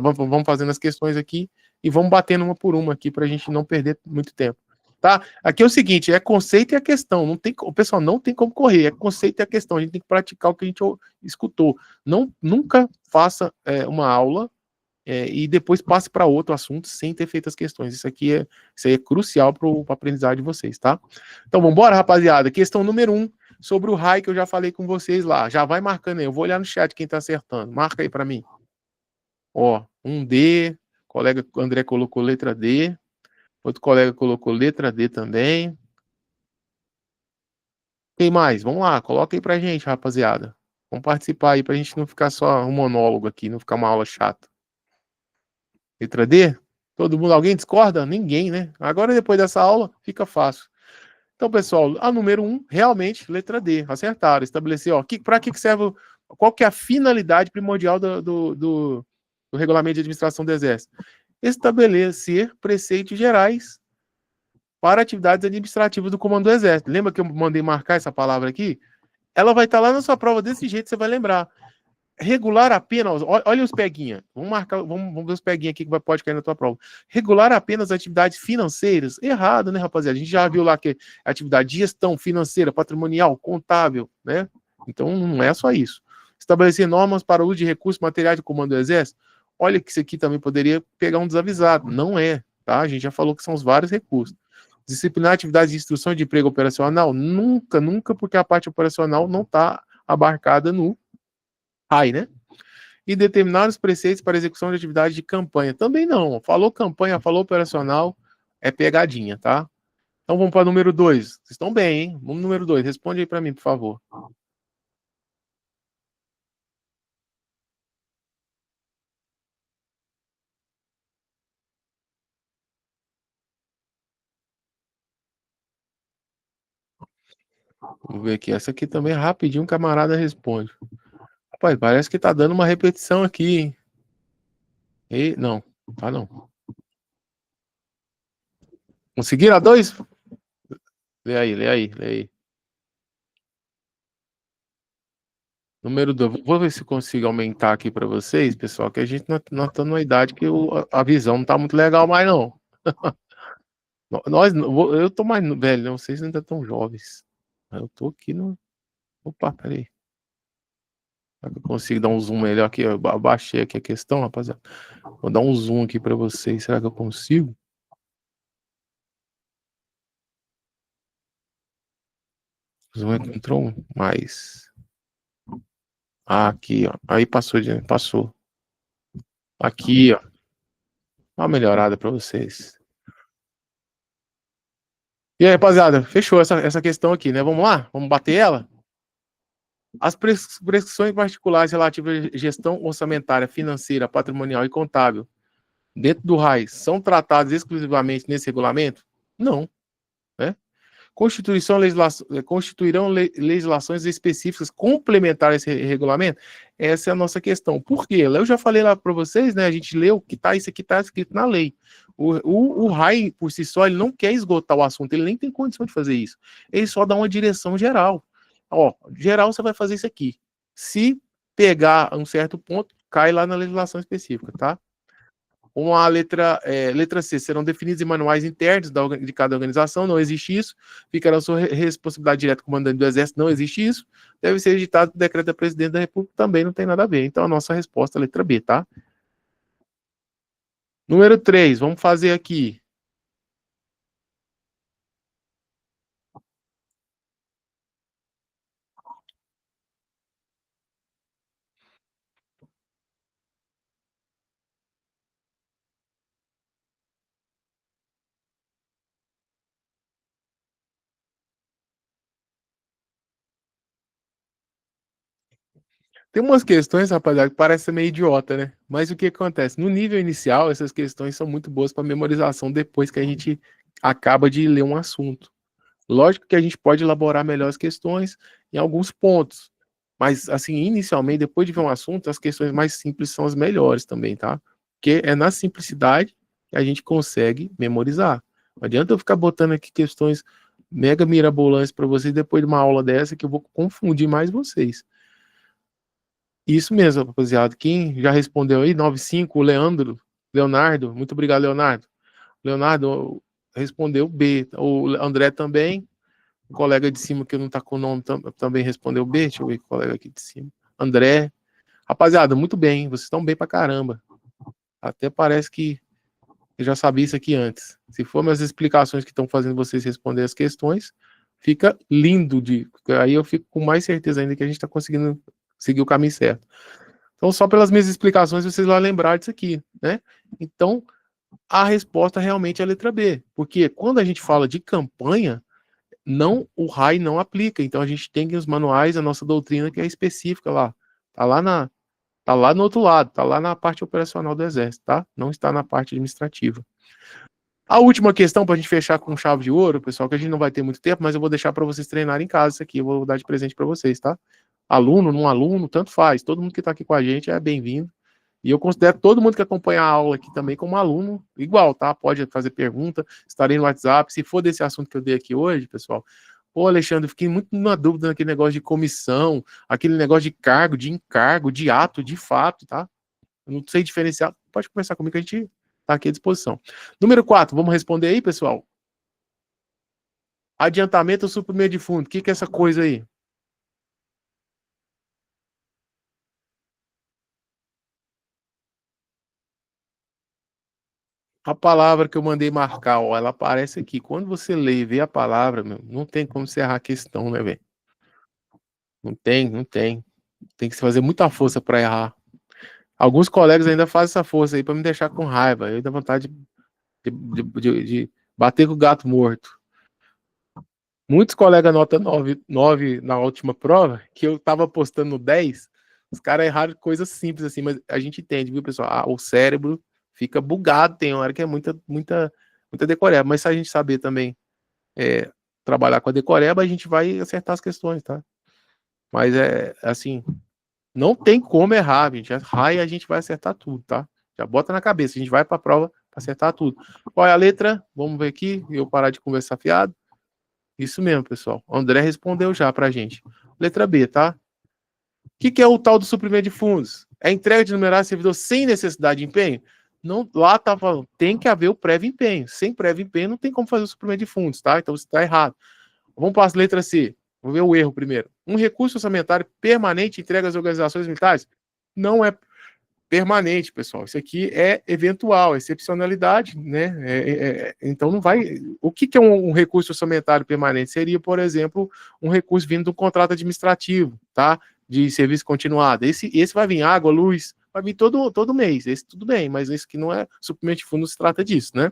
vamos fazendo as questões aqui e vamos batendo uma por uma aqui para a gente não perder muito tempo. Tá? Aqui é o seguinte, é conceito e a questão. O pessoal não tem como correr, é conceito e a questão. A gente tem que praticar o que a gente escutou. Nunca faça uma aula e depois passe para outro assunto sem ter feito as questões. Isso aí é crucial para o aprendizado de vocês, tá? Então, vamos embora, rapaziada. Questão número 1, sobre o RAI, que eu já falei com vocês lá. Já vai marcando aí. Eu vou olhar no chat quem está acertando. Marca aí para mim. Ó, 1D. O colega André colocou letra D. Outro colega colocou letra D também. Quem mais? Vamos lá, coloca aí pra gente, rapaziada. Vamos participar aí pra gente não ficar só um monólogo aqui, não ficar uma aula chata. Letra D? Todo mundo, alguém discorda? Ninguém, né? Agora, depois dessa aula, fica fácil. Então, pessoal, a número 1, realmente, letra D. Acertaram. Estabelecer, ó, para que serve, qual que é a finalidade primordial do Regulamento de Administração do Exército? Estabelecer preceitos gerais para atividades administrativas do Comando do Exército. Lembra que eu mandei marcar essa palavra aqui? Ela vai estar lá na sua prova desse jeito, você vai lembrar. Regular apenas, olha os peguinha, vamos ver os peguinha aqui que pode cair na tua prova. Regular apenas atividades financeiras, errado, né, rapaziada? A gente já viu lá que atividade de gestão financeira, patrimonial, contábil, né? Então não é só isso. Estabelecer normas para o uso de recursos materiais do Comando do Exército. Olha que isso aqui também poderia pegar um desavisado, não é, tá? A gente já falou que são os vários recursos. Disciplinar atividades de instrução de emprego operacional, nunca, porque a parte operacional não está abarcada no RAI, né? E determinar os preceitos para execução de atividade de campanha. Também não. Falou campanha, falou operacional, é pegadinha, tá? Então vamos para o número 2. Vocês estão bem, hein? Vamos no número 2. Responde aí para mim, por favor. Vamos ver aqui. Essa aqui também rapidinho o camarada responde. Rapaz, parece que tá dando uma repetição aqui, hein? E, não, tá não. Conseguiram a 2? Lê aí, lê aí, lê aí. Número 2. Vou ver se consigo aumentar aqui para vocês, pessoal, que a gente não tá numa idade que a visão não tá muito legal mais, não. Nós, eu tô mais velho, não, vocês ainda estão jovens. Eu tô aqui no. Opa, peraí. Será que eu consigo dar um zoom melhor aqui? Eu abaixei aqui a questão, rapaziada. Vou dar um zoom aqui para vocês. Será que eu consigo? Zoom é Ctrl mais. Ah, aqui, ó. Aí passou. Aqui, ó. Uma melhorada para vocês. E aí, rapaziada, fechou essa questão aqui, né? Vamos lá? Vamos bater ela? As prescrições particulares relativas à gestão orçamentária, financeira, patrimonial e contábil dentro do RAI são tratadas exclusivamente nesse regulamento? Não, né? Constituirão legislações específicas complementares a esse regulamento? Essa é a nossa questão. Por quê? Eu já falei lá para vocês, né? A gente leu que isso aqui está escrito na lei. O RAI, por si só, ele não quer esgotar o assunto, ele nem tem condição de fazer isso. Ele só dá uma direção geral. Ó, geral, você vai fazer isso aqui. Se pegar um certo ponto, cai lá na legislação específica, tá? Uma letra C, serão definidos em manuais internos de cada organização, não existe isso. Ficará sob responsabilidade direta do comandante do Exército, não existe isso. Deve ser editado por decreto da Presidente da República, também não tem nada a ver. Então, a nossa resposta é a letra B, tá? Número 3, vamos fazer aqui. Tem umas questões, rapaziada, que parecem meio idiota, né? Mas o que acontece? No nível inicial, essas questões são muito boas para memorização depois que a gente acaba de ler um assunto. Lógico que a gente pode elaborar melhor as questões em alguns pontos, mas, assim, inicialmente, depois de ver um assunto, as questões mais simples são as melhores também, tá? Porque é na simplicidade que a gente consegue memorizar. Não adianta eu ficar botando aqui questões mega mirabolantes para vocês depois de uma aula dessa que eu vou confundir mais vocês. Isso mesmo, rapaziada. Quem já respondeu aí? 95, o Leonardo. Muito obrigado, Leonardo. Leonardo respondeu B. O André também. O colega de cima, que não tá com o nome, também respondeu B. Deixa eu ver o colega aqui de cima. André. Rapaziada, muito bem. Vocês estão bem pra caramba. Até parece que eu já sabia isso aqui antes. Se for minhas explicações que estão fazendo vocês responder as questões, fica lindo. Aí eu fico com mais certeza ainda que a gente está conseguindo seguir o caminho certo. Então, só pelas minhas explicações, vocês vão lembrar disso aqui, né? Então, a resposta realmente é a letra B. Porque quando a gente fala de campanha, o RAI não aplica. Então, a gente tem os manuais, a nossa doutrina que é específica lá. Tá lá no outro lado, tá lá na parte operacional do Exército, tá? Não está na parte administrativa. A última questão, para a gente fechar com chave de ouro, pessoal, que a gente não vai ter muito tempo, mas eu vou deixar para vocês treinarem em casa isso aqui. Eu vou dar de presente para vocês, tá? Aluno, não aluno, tanto faz. Todo mundo que está aqui com a gente é bem-vindo. E eu considero todo mundo que acompanha a aula aqui também como aluno igual, tá? Pode fazer pergunta, estarei no WhatsApp. Se for desse assunto que eu dei aqui hoje, pessoal, pô, Alexandre, fiquei muito na dúvida naquele negócio de comissão, aquele negócio de cargo, de encargo, de ato, de fato, tá? Eu não sei diferenciar. Pode conversar comigo que a gente tá aqui à disposição. Número 4, vamos responder aí, pessoal? Adiantamento ou suprimento de fundo? O que é essa coisa aí? A palavra que eu mandei marcar, ó, ela aparece aqui. Quando você lê e vê a palavra, meu, não tem como você errar a questão, né, velho? Não tem, não tem. Tem que se fazer muita força para errar. Alguns colegas ainda fazem essa força aí para me deixar com raiva. Eu dá vontade de bater com o gato morto. Muitos colegas nota 9 na última prova, que eu tava postando no 10, os caras erraram coisas simples assim, mas a gente entende, viu, pessoal? O cérebro fica bugado, tem hora que é muita decoreba, mas se a gente saber também trabalhar com a decoreba, a gente vai acertar as questões, tá? Mas assim, não tem como errar, gente. A gente vai acertar tudo, tá? Já bota na cabeça, a gente vai para a prova para acertar tudo. Qual é a letra? Vamos ver aqui, eu parar de conversar fiado. Isso mesmo, pessoal. O André respondeu já pra gente. Letra B, tá? O que é o tal do suprimento de fundos? É entrega de numerário servidor sem necessidade de empenho? Não, lá tá falando, tem que haver o prévio empenho. Sem prévio empenho não tem como fazer o suprimento de fundos, tá? Então você está errado. Vamos para a letra C. Vou ver o erro primeiro. Um recurso orçamentário permanente entregue às organizações militares? Não é permanente, pessoal. Isso aqui é eventual, excepcionalidade, né? Então não vai. O que é um recurso orçamentário permanente? Seria, por exemplo, um recurso vindo do contrato administrativo, tá? De serviço continuado. Esse vai vir água, luz, vai vir todo mês. Esse tudo bem, mas esse que não é suprimento de fundo, se trata disso, né?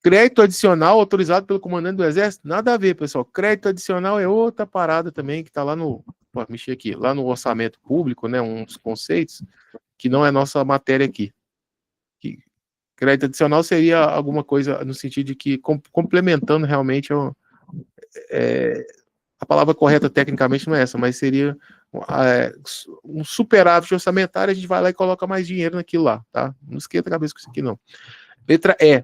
Crédito adicional autorizado pelo comandante do Exército? Nada a ver, pessoal. Crédito adicional é outra parada também que está lá no. Pode mexer aqui, lá no orçamento público, né? Uns conceitos que não é nossa matéria aqui. Crédito adicional seria alguma coisa no sentido de que, complementando realmente, a palavra correta tecnicamente não é essa, mas seria um superávit orçamentário, a gente vai lá e coloca mais dinheiro naquilo lá, tá? Não esquenta a cabeça com isso aqui, não. Letra E.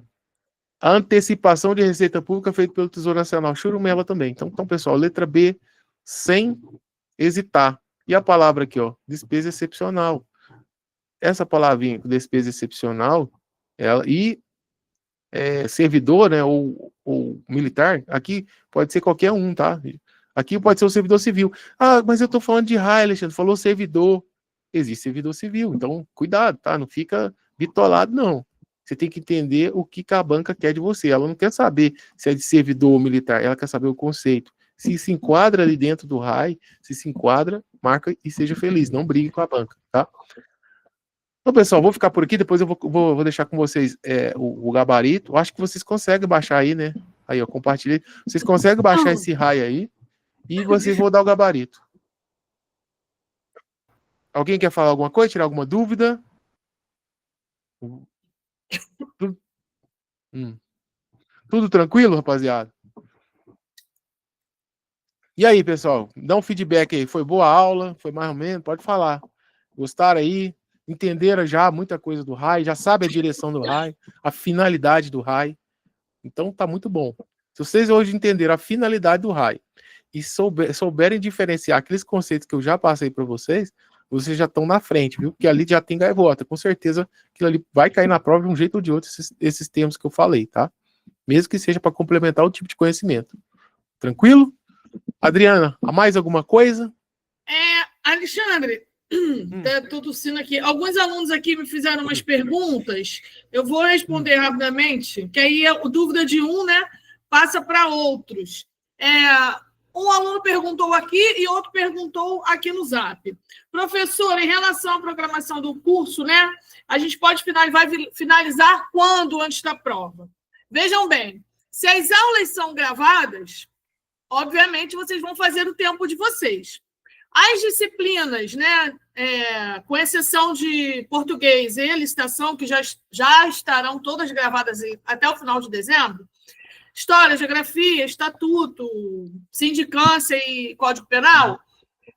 A antecipação de receita pública feita pelo Tesouro Nacional. Churumela também. Então, pessoal, letra B, sem hesitar. E a palavra aqui, ó, despesa excepcional. Essa palavrinha, despesa excepcional, servidor, né, ou militar, aqui pode ser qualquer um, tá? Aqui pode ser o servidor civil. Ah, mas eu tô falando de raio, Alexandre, falou servidor. Existe servidor civil, então cuidado, tá? Não fica bitolado, não. Você tem que entender o que a banca quer de você. Ela não quer saber se é de servidor ou militar, ela quer saber o conceito. Se enquadra ali dentro do RAI, se enquadra, marca e seja feliz. Não brigue com a banca, tá? Então, pessoal, vou ficar por aqui, depois eu vou deixar com vocês o gabarito. Eu acho que vocês conseguem baixar aí, né? Aí, ó, compartilhei. Vocês conseguem baixar esse RAI aí e vocês vão dar o gabarito. Alguém quer falar alguma coisa, tirar alguma dúvida? Tudo tranquilo, rapaziada? E aí, pessoal? Dá um feedback aí. Foi boa a aula? Foi mais ou menos? Pode falar. Gostaram aí? Entenderam já muita coisa do RAI? Já sabe a direção do RAI? A finalidade do RAI? Então tá muito bom. Se vocês hoje entenderam a finalidade do RAI e souberem diferenciar aqueles conceitos que eu já passei para vocês já estão na frente, viu? Porque ali já tem gaivota. Com certeza aquilo ali vai cair na prova de um jeito ou de outro, esses termos que eu falei, tá? Mesmo que seja para complementar o tipo de conhecimento. Tranquilo? Adriana, há mais alguma coisa? Alexandre, estou tossindo aqui. Alguns alunos aqui me fizeram umas perguntas. Eu vou responder rapidamente, que aí a dúvida de um, né, passa para outros. Um aluno perguntou aqui e outro perguntou aqui no Zap. Professor, em relação à programação do curso, né, a gente vai finalizar quando antes da prova? Vejam bem, se as aulas são gravadas, obviamente vocês vão fazer o tempo de vocês. As disciplinas, né, com exceção de português e licitação, que já estarão todas gravadas até o final de dezembro, História, Geografia, Estatuto, Sindicância e Código Penal,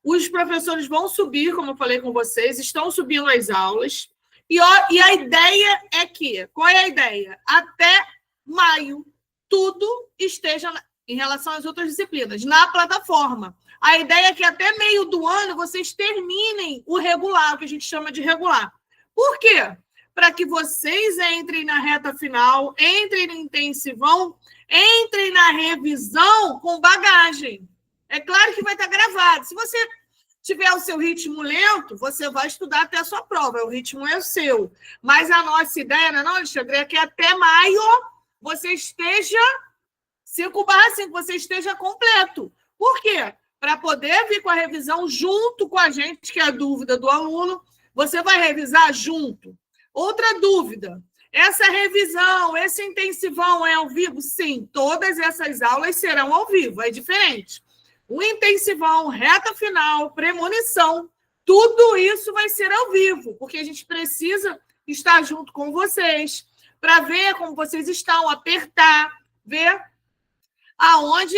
os professores vão subir, como eu falei com vocês, estão subindo as aulas, e a ideia é que, qual é a ideia? Até maio, tudo esteja, em relação às outras disciplinas, na plataforma. A ideia é que até meio do ano vocês terminem o regular, o que a gente chama de regular. Por quê? Para que vocês entrem na reta final, entrem no intensivão, entrem na revisão com bagagem. É claro que vai estar gravado. Se você tiver o seu ritmo lento, você vai estudar até a sua prova. O ritmo é o seu. Mas a nossa ideia, não, Alexandre, é que até maio você esteja 5/5, você esteja completo. Por quê? Para poder vir com a revisão junto com a gente, que é a dúvida do aluno, você vai revisar junto. Outra dúvida, essa revisão, esse intensivão é ao vivo? Sim, todas essas aulas serão ao vivo, é diferente. O intensivão, reta final, premonição, tudo isso vai ser ao vivo, porque a gente precisa estar junto com vocês, para ver como vocês estão, apertar, ver. aonde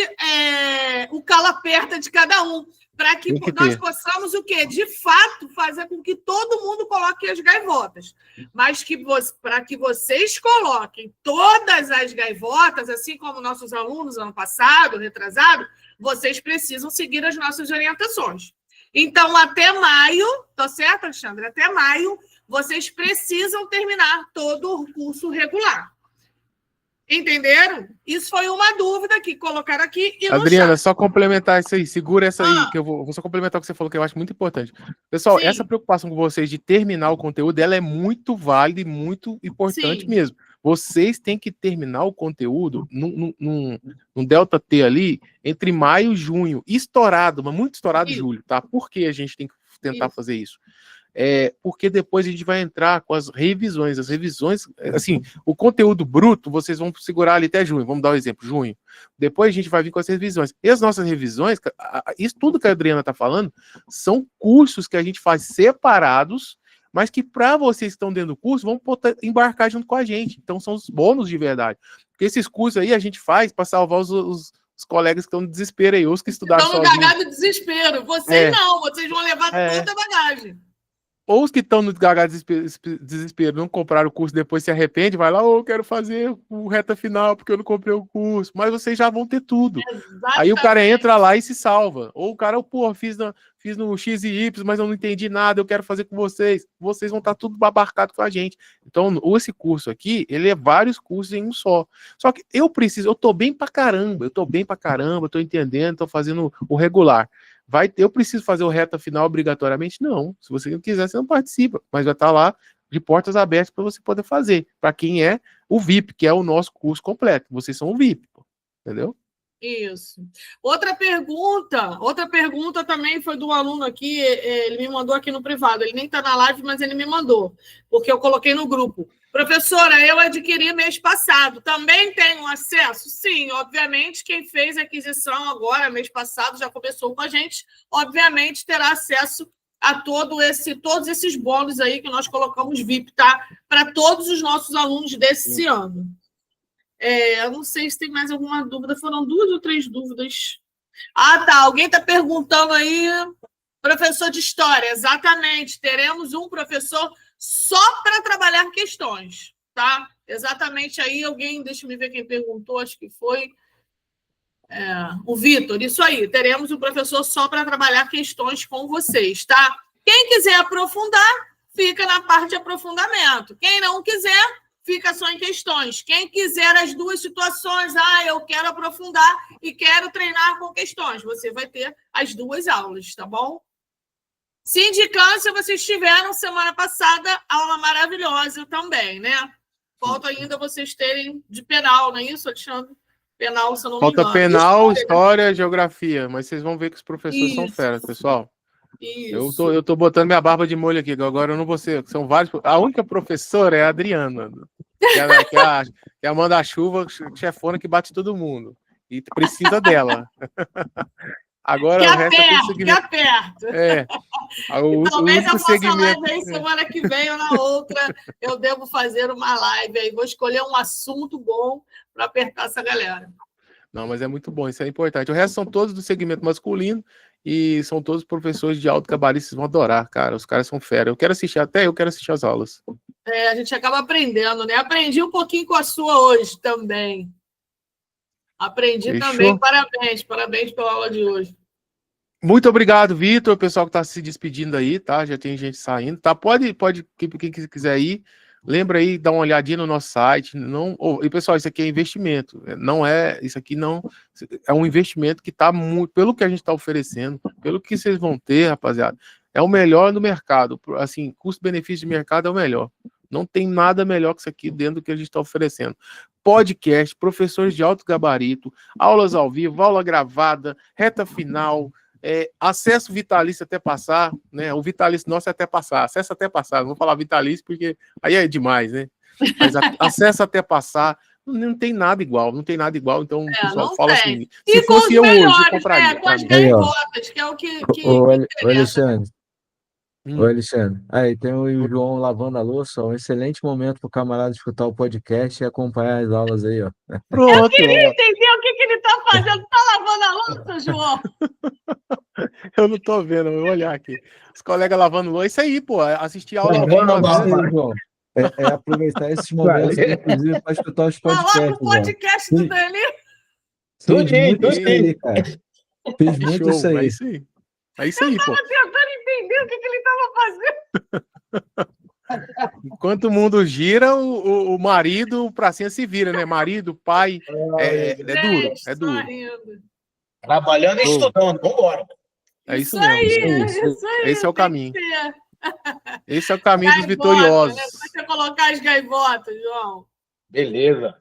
o calo aperta de cada um, para que nós possamos o quê? De fato, fazer com que todo mundo coloque as gaivotas. Mas para que vocês coloquem todas as gaivotas, assim como nossos alunos ano passado, retrasado, vocês precisam seguir as nossas orientações. Então, até maio, tá certo, Alexandre? Até maio, vocês precisam terminar todo o curso regular. Entenderam? Isso foi uma dúvida que colocaram aqui. E Adriana, só complementar isso aí. Segura essa aí, que eu vou só complementar o que você falou, que eu acho muito importante. Pessoal, essa preocupação com vocês de terminar o conteúdo, ela é muito válida e muito importante mesmo. Vocês têm que terminar o conteúdo num Delta T ali, entre maio e junho. Estourado, mas muito estourado julho, tá? Por que a gente tem que tentar fazer isso? Porque depois a gente vai entrar com as revisões. As revisões, assim, o conteúdo bruto, vocês vão segurar ali até junho. Vamos dar um exemplo, junho. Depois a gente vai vir com as revisões. E as nossas revisões, isso tudo que a Adriana está falando, são cursos que a gente faz separados, mas que para vocês que estão dentro do curso, vão embarcar junto com a gente. Então são os bônus de verdade. Porque esses cursos aí a gente faz para salvar os colegas que estão no desespero aí, os que estudaram sozinhos. Estão no gagado de desespero. Vocês não, vocês vão levar toda a bagagem. Ou os que estão no gagado desespero, não compraram o curso, depois se arrepende, vai lá, eu quero fazer o reta final, porque eu não comprei o curso. Mas vocês já vão ter tudo. Exatamente. Aí o cara entra lá e se salva. Ou o cara, fiz no X e Y, mas eu não entendi nada, eu quero fazer com vocês. Vocês vão estar tudo abarcado com a gente. Então, esse curso aqui, ele é vários cursos em um só. Só que eu tô bem pra caramba, eu tô entendendo, tô fazendo o regular. Eu preciso fazer o reta final obrigatoriamente? Não. Se você não quiser, você não participa. Mas vai estar lá de portas abertas para você poder fazer. Para quem é o VIP, que é o nosso curso completo. Vocês são o VIP, entendeu? Isso. Outra pergunta também foi do aluno aqui, ele me mandou aqui no privado. Ele nem está na live, mas ele me mandou, porque eu coloquei no grupo. Professora, eu adquiri mês passado. Também tenho acesso? Sim, obviamente, quem fez a aquisição agora, mês passado, já começou com a gente, obviamente terá acesso a todos esses bônus aí que nós colocamos VIP, tá? Para todos os nossos alunos desse ano. Eu não sei se tem mais alguma dúvida. Foram 2 ou 3 dúvidas. Ah, tá. Alguém está perguntando aí. Professor de História. Exatamente. Teremos um professor só para trabalhar questões, tá? Exatamente aí alguém, deixa eu ver quem perguntou, acho que foi o Vitor. Isso aí, teremos um professor só para trabalhar questões com vocês, tá? Quem quiser aprofundar, fica na parte de aprofundamento. Quem não quiser, fica só em questões. Quem quiser as duas situações, eu quero aprofundar e quero treinar com questões, você vai ter as 2 aulas, tá bom? Sindicância, vocês tiveram semana passada aula maravilhosa também, né? Falta ainda vocês terem de penal, não é isso, Alexandre? Penal, se eu não me engano. Falta penal, história, geografia, mas vocês vão ver que os professores são feras, pessoal. Isso. Eu tô botando minha barba de molho aqui, agora eu não vou ser. São vários. A única professora é a Adriana, que é a manda-chuva, chefona que bate todo mundo. E precisa dela. Agora que o resto aperto. Talvez eu faça live aí semana que vem ou na outra. Eu devo fazer uma live aí. Vou escolher um assunto bom para apertar essa galera. Não, mas é muito bom, isso é importante. O resto são todos do segmento masculino e são todos professores de alto gabarito. Vocês vão adorar, cara. Os caras são fera. Eu quero assistir as aulas. A gente acaba aprendendo, né? Aprendi um pouquinho com a sua hoje também. Aprendi também. Parabéns pela aula de hoje. Muito obrigado, Vitor, o pessoal que está se despedindo aí, tá? Já tem gente saindo, tá? Pode, quem quiser ir, lembra aí, dá uma olhadinha no nosso site. E pessoal, isso aqui é investimento, isso aqui não é um investimento que está muito, pelo que a gente está oferecendo, pelo que vocês vão ter, rapaziada, é o melhor no mercado, assim, custo-benefício de mercado é o melhor. Não tem nada melhor que isso aqui dentro do que a gente está oferecendo. Podcast, professores de alto gabarito, aulas ao vivo, aula gravada, reta final, acesso vitalício até passar, né? O vitalício nosso é até passar, acesso até passar. Não vou falar vitalício porque aí é demais, né? Mas acesso até passar, não tem nada igual, então o pessoal fala assim, se fosse eu hoje, eu compraria. Com as gaivotas, que é o que o Alexandre, Oi, Alexandre. Aí tem o João lavando a louça, um excelente momento para o camarada escutar o podcast e acompanhar as aulas aí, ó. Eu queria Pronto, ó. entender o que ele está fazendo. Está lavando a louça, João? Eu não tô vendo, eu vou olhar aqui. Os colegas lavando louça, isso aí, pô, assistir aula ao Lavando vivo. a Isso louça. aí, João. É aproveitar esses momentos, inclusive, para escutar os Coloca podcasts, o podcast do Dani. Fiz Tudinho, muito isso tudinho. aí, cara. Fiz Que muito show, isso é aí. isso aí. É isso aí, pô. Tentando entender o que ele estava fazendo. Enquanto o mundo gira, o marido, pra cima se vira, né? Marido, pai, é duro, é Só duro. rindo. Trabalhando e Show. estudando. Vambora. É isso Isso aí, mesmo. isso aí. Esse é o tem caminho. que ser. Esse é o caminho dos Gaivota, vitoriosos. né? Você colocar as gaivotas, João. Beleza.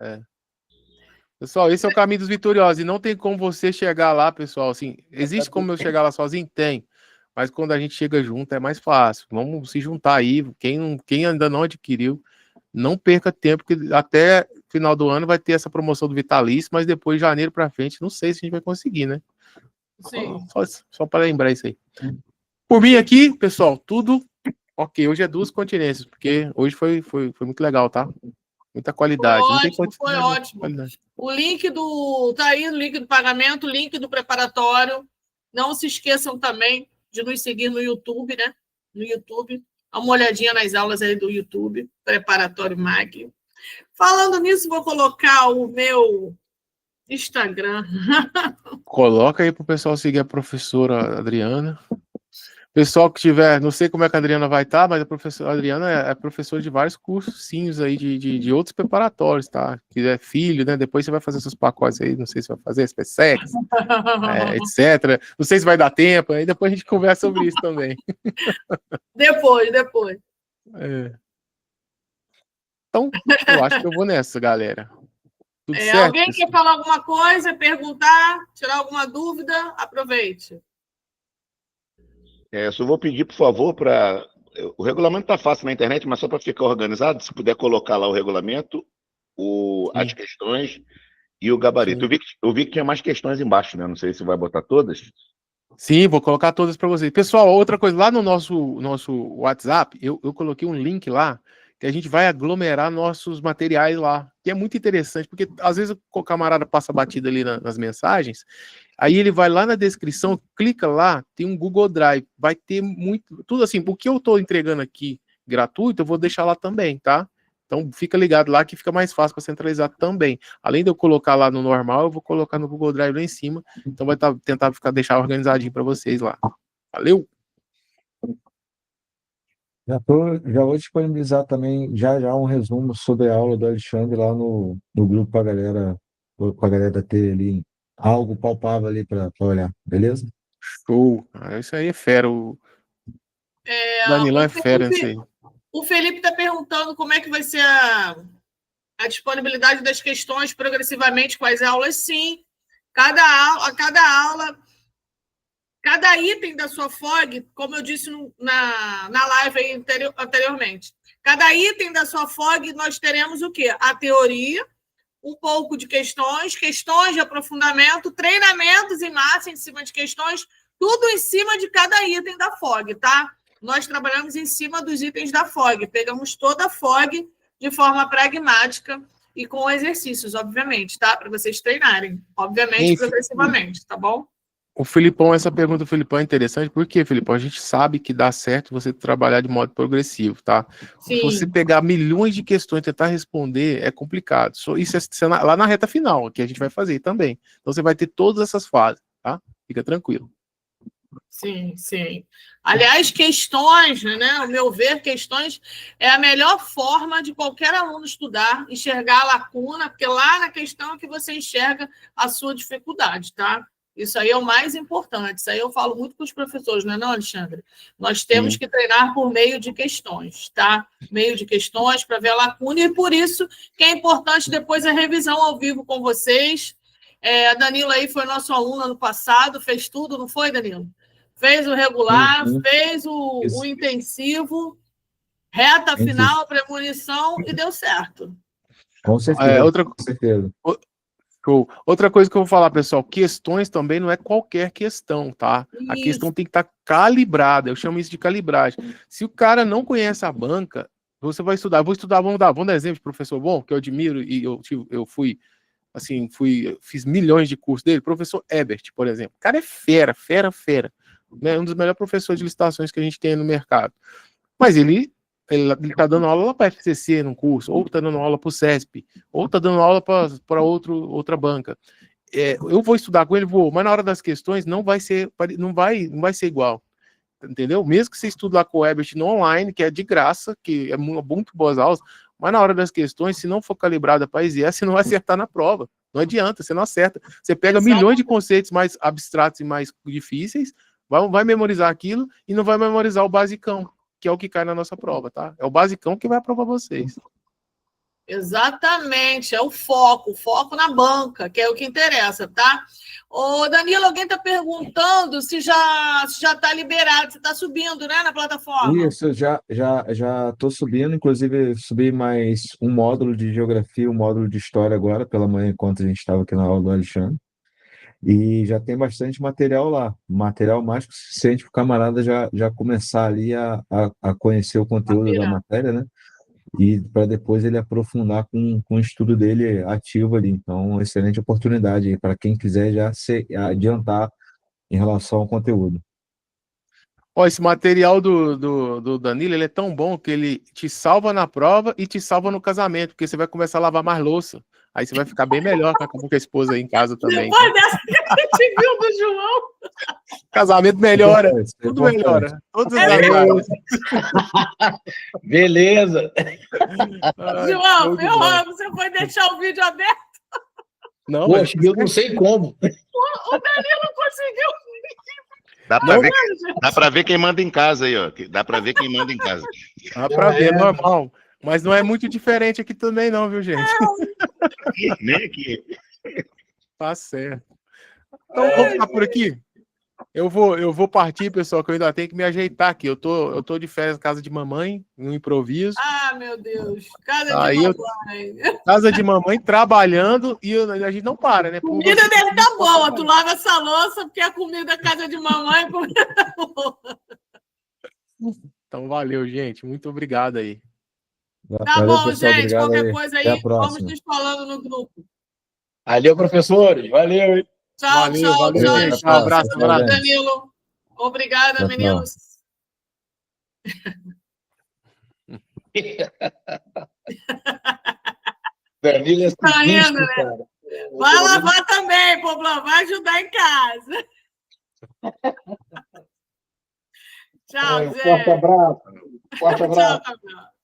Pessoal, esse é o caminho dos vitoriosos. E não tem como você chegar lá, pessoal. Assim, existe como eu chegar lá sozinho? Tem. Mas quando a gente chega junto é mais fácil. Vamos se juntar aí. Quem ainda não adquiriu, não perca tempo, porque até final do ano vai ter essa promoção do Vitalício, mas depois de janeiro para frente, não sei se a gente vai conseguir, né? Sim. Só para lembrar isso aí. Por mim aqui, pessoal, tudo ok. Hoje é 2 continências, porque hoje foi muito legal, tá? Muita qualidade. Foi Não tem ótimo, foi quantidade, ótimo. qualidade. O link do. Tá aí o link do pagamento, o link do preparatório. Não se esqueçam também de nos seguir no YouTube, né? No YouTube. Dá uma olhadinha nas aulas aí do YouTube, Preparatório MAG. Falando nisso, vou colocar o meu Instagram. Coloca aí pro pessoal seguir a professora Adriana. Pessoal que tiver, não sei como é que a Adriana vai estar, mas a professora Adriana é professora de vários cursinhos aí de outros preparatórios, tá? Que é filho, né? Depois você vai fazer seus pacotes aí, não sei se vai fazer, SpaceX, etc. Não sei se vai dar tempo, aí depois a gente conversa sobre isso também. Depois. Então, eu acho que eu vou nessa, galera. Tudo certo? Alguém quer falar alguma coisa, perguntar, tirar alguma dúvida? Aproveite. Só vou pedir, por favor, para. O regulamento está fácil na internet, mas só para ficar organizado, se puder colocar lá o regulamento, as questões e o gabarito. Eu vi que tinha mais questões embaixo, né? Não sei se vai botar todas. Sim, vou colocar todas para vocês. Pessoal, outra coisa, lá no nosso WhatsApp, eu coloquei um link lá, que a gente vai aglomerar nossos materiais lá, que é muito interessante, porque às vezes o camarada passa batida ali nas mensagens, aí ele vai lá na descrição, clica lá, tem um Google Drive, vai ter muito, tudo assim, o que eu estou entregando aqui gratuito, eu vou deixar lá também, tá? Então fica ligado lá que fica mais fácil para centralizar também. Além de eu colocar lá no normal, eu vou colocar no Google Drive lá em cima, então vai tentar deixar organizadinho para vocês lá. Valeu! Já vou disponibilizar também já um resumo sobre a aula do Alexandre lá no grupo para a galera ter ali algo palpável ali para olhar, beleza? Show! Isso aí é fera. O Danilão é fera nisso aí. O Felipe está perguntando como é que vai ser a disponibilidade das questões progressivamente com as aulas. Sim, cada aula, cada item da sua FOG, como eu disse na live aí anteriormente, cada item da sua FOG nós teremos o quê? A teoria, um pouco de questões de aprofundamento, treinamentos em massa em cima de questões, tudo em cima de cada item da FOG, tá? Nós trabalhamos em cima dos itens da FOG, pegamos toda a FOG de forma pragmática e com exercícios, obviamente, tá? Para vocês treinarem, obviamente, progressivamente, tá bom? O Filipão, essa pergunta do Filipão é interessante, porque, Filipão, a gente sabe que dá certo você trabalhar de modo progressivo, tá? Sim. Se você pegar milhões de questões e tentar responder, é complicado. Isso é lá na reta final, que a gente vai fazer também. Então, você vai ter todas essas fases, tá? Fica tranquilo. Sim. Aliás, questões, né? Ao meu ver, questões é a melhor forma de qualquer aluno estudar, enxergar a lacuna, porque lá na questão é que você enxerga a sua dificuldade, tá? Isso aí é o mais importante. Isso aí eu falo muito com os professores, não é não, Alexandre? Nós temos que treinar por meio de questões, tá? Meio de questões para ver a lacuna, e por isso que é importante depois a revisão ao vivo com vocês. A Danila aí foi nosso aluno ano passado, fez tudo, não foi, Danilo? Fez o regular, fez o intensivo, reta final, premonição, e deu certo. Com certeza. Com certeza. Show. Outra coisa que eu vou falar, pessoal, questões também não é qualquer questão, tá? A Isso. questão tem que estar calibrada, eu chamo isso de calibragem. Se o cara não conhece a banca, você vai estudar, vamos dar exemplo de professor bom, que eu admiro, e eu fui, assim, fiz milhões de cursos dele, professor Ebert, por exemplo. O cara é fera, né? Um dos melhores professores de licitações que a gente tem no mercado. Mas ele tá dando aula lá para a FCC num curso, ou tá dando aula para o CESP, ou tá dando aula para outra banca. Eu vou estudar com ele, mas na hora das questões não vai ser igual, entendeu? Mesmo que você estude lá com o Ebert no online, que é de graça, que é muito boas aulas, mas na hora das questões, se não for calibrada para ISE, você não vai acertar na prova. Não adianta, você não acerta. Você pega milhões de conceitos mais abstratos e mais difíceis, vai memorizar aquilo e não vai memorizar o basicão, que é o que cai na nossa prova, tá? É o basicão que vai aprovar vocês. Exatamente, é o foco na banca, que é o que interessa, tá? Ô, Danilo, alguém está perguntando se já está liberado, se está subindo, né, na plataforma. Isso, já estou subindo, inclusive subi mais um módulo de geografia, um módulo de história agora, pela manhã, enquanto a gente estava aqui na aula do Alexandre. E já tem bastante material lá, material mais que suficiente para o camarada já começar ali a conhecer o conteúdo da matéria, né? E para depois ele aprofundar com o estudo dele ativo ali. Então, excelente oportunidade para quem quiser já se adiantar em relação ao conteúdo. Ó, esse material do Danilo, ele é tão bom que ele te salva na prova e te salva no casamento, porque você vai começar a lavar mais louça. Aí você vai ficar bem melhor com a esposa aí em casa também. Depois dessa que a gente viu do João. Casamento melhora, Importante, tudo importante. melhora. Todos os detalhes. Beleza. Ai, João, show de meu bola. ramo, você foi deixar o vídeo aberto? Não, mas Poxa, eu não sei como. O Danilo conseguiu. Dá pra ver quem manda em casa aí, ó. Dá pra ver quem manda em casa. dá pra ver, normal. Mas não é muito diferente aqui também, não, viu, gente? Nem aqui. Tá certo. Então, vamos ficar por aqui? Eu vou partir, pessoal, que eu ainda tenho que me ajeitar aqui. Eu tô de férias na casa de mamãe, no improviso. Ah, meu Deus. Casa Aí de eu- mamãe. Casa de mamãe, trabalhando, e a gente não para, né? Comida deve estar boa. Tu lava essa louça porque a comida da casa de mamãe. Comida boa. Então, valeu, gente. Muito obrigado aí. Tá Valeu, bom, pessoal, gente. obrigado Qualquer aí. coisa Até a aí, vamos próxima. nos falando no grupo. Valeu, professores. Valeu, hein? Tchau, Valeu, tchau, valeu, tchau. gente. gente. Um abraço, Tchau, abraço. gente. Danilo. Obrigada, Tchau, tchau. meninos. Danilo é Tá rindo, sinistro, né? cara. Vai lavar também, Poblão. Vai ajudar em casa. Tchau, Forte Zé. abraço. Forte Tchau, abraço. Gabriel.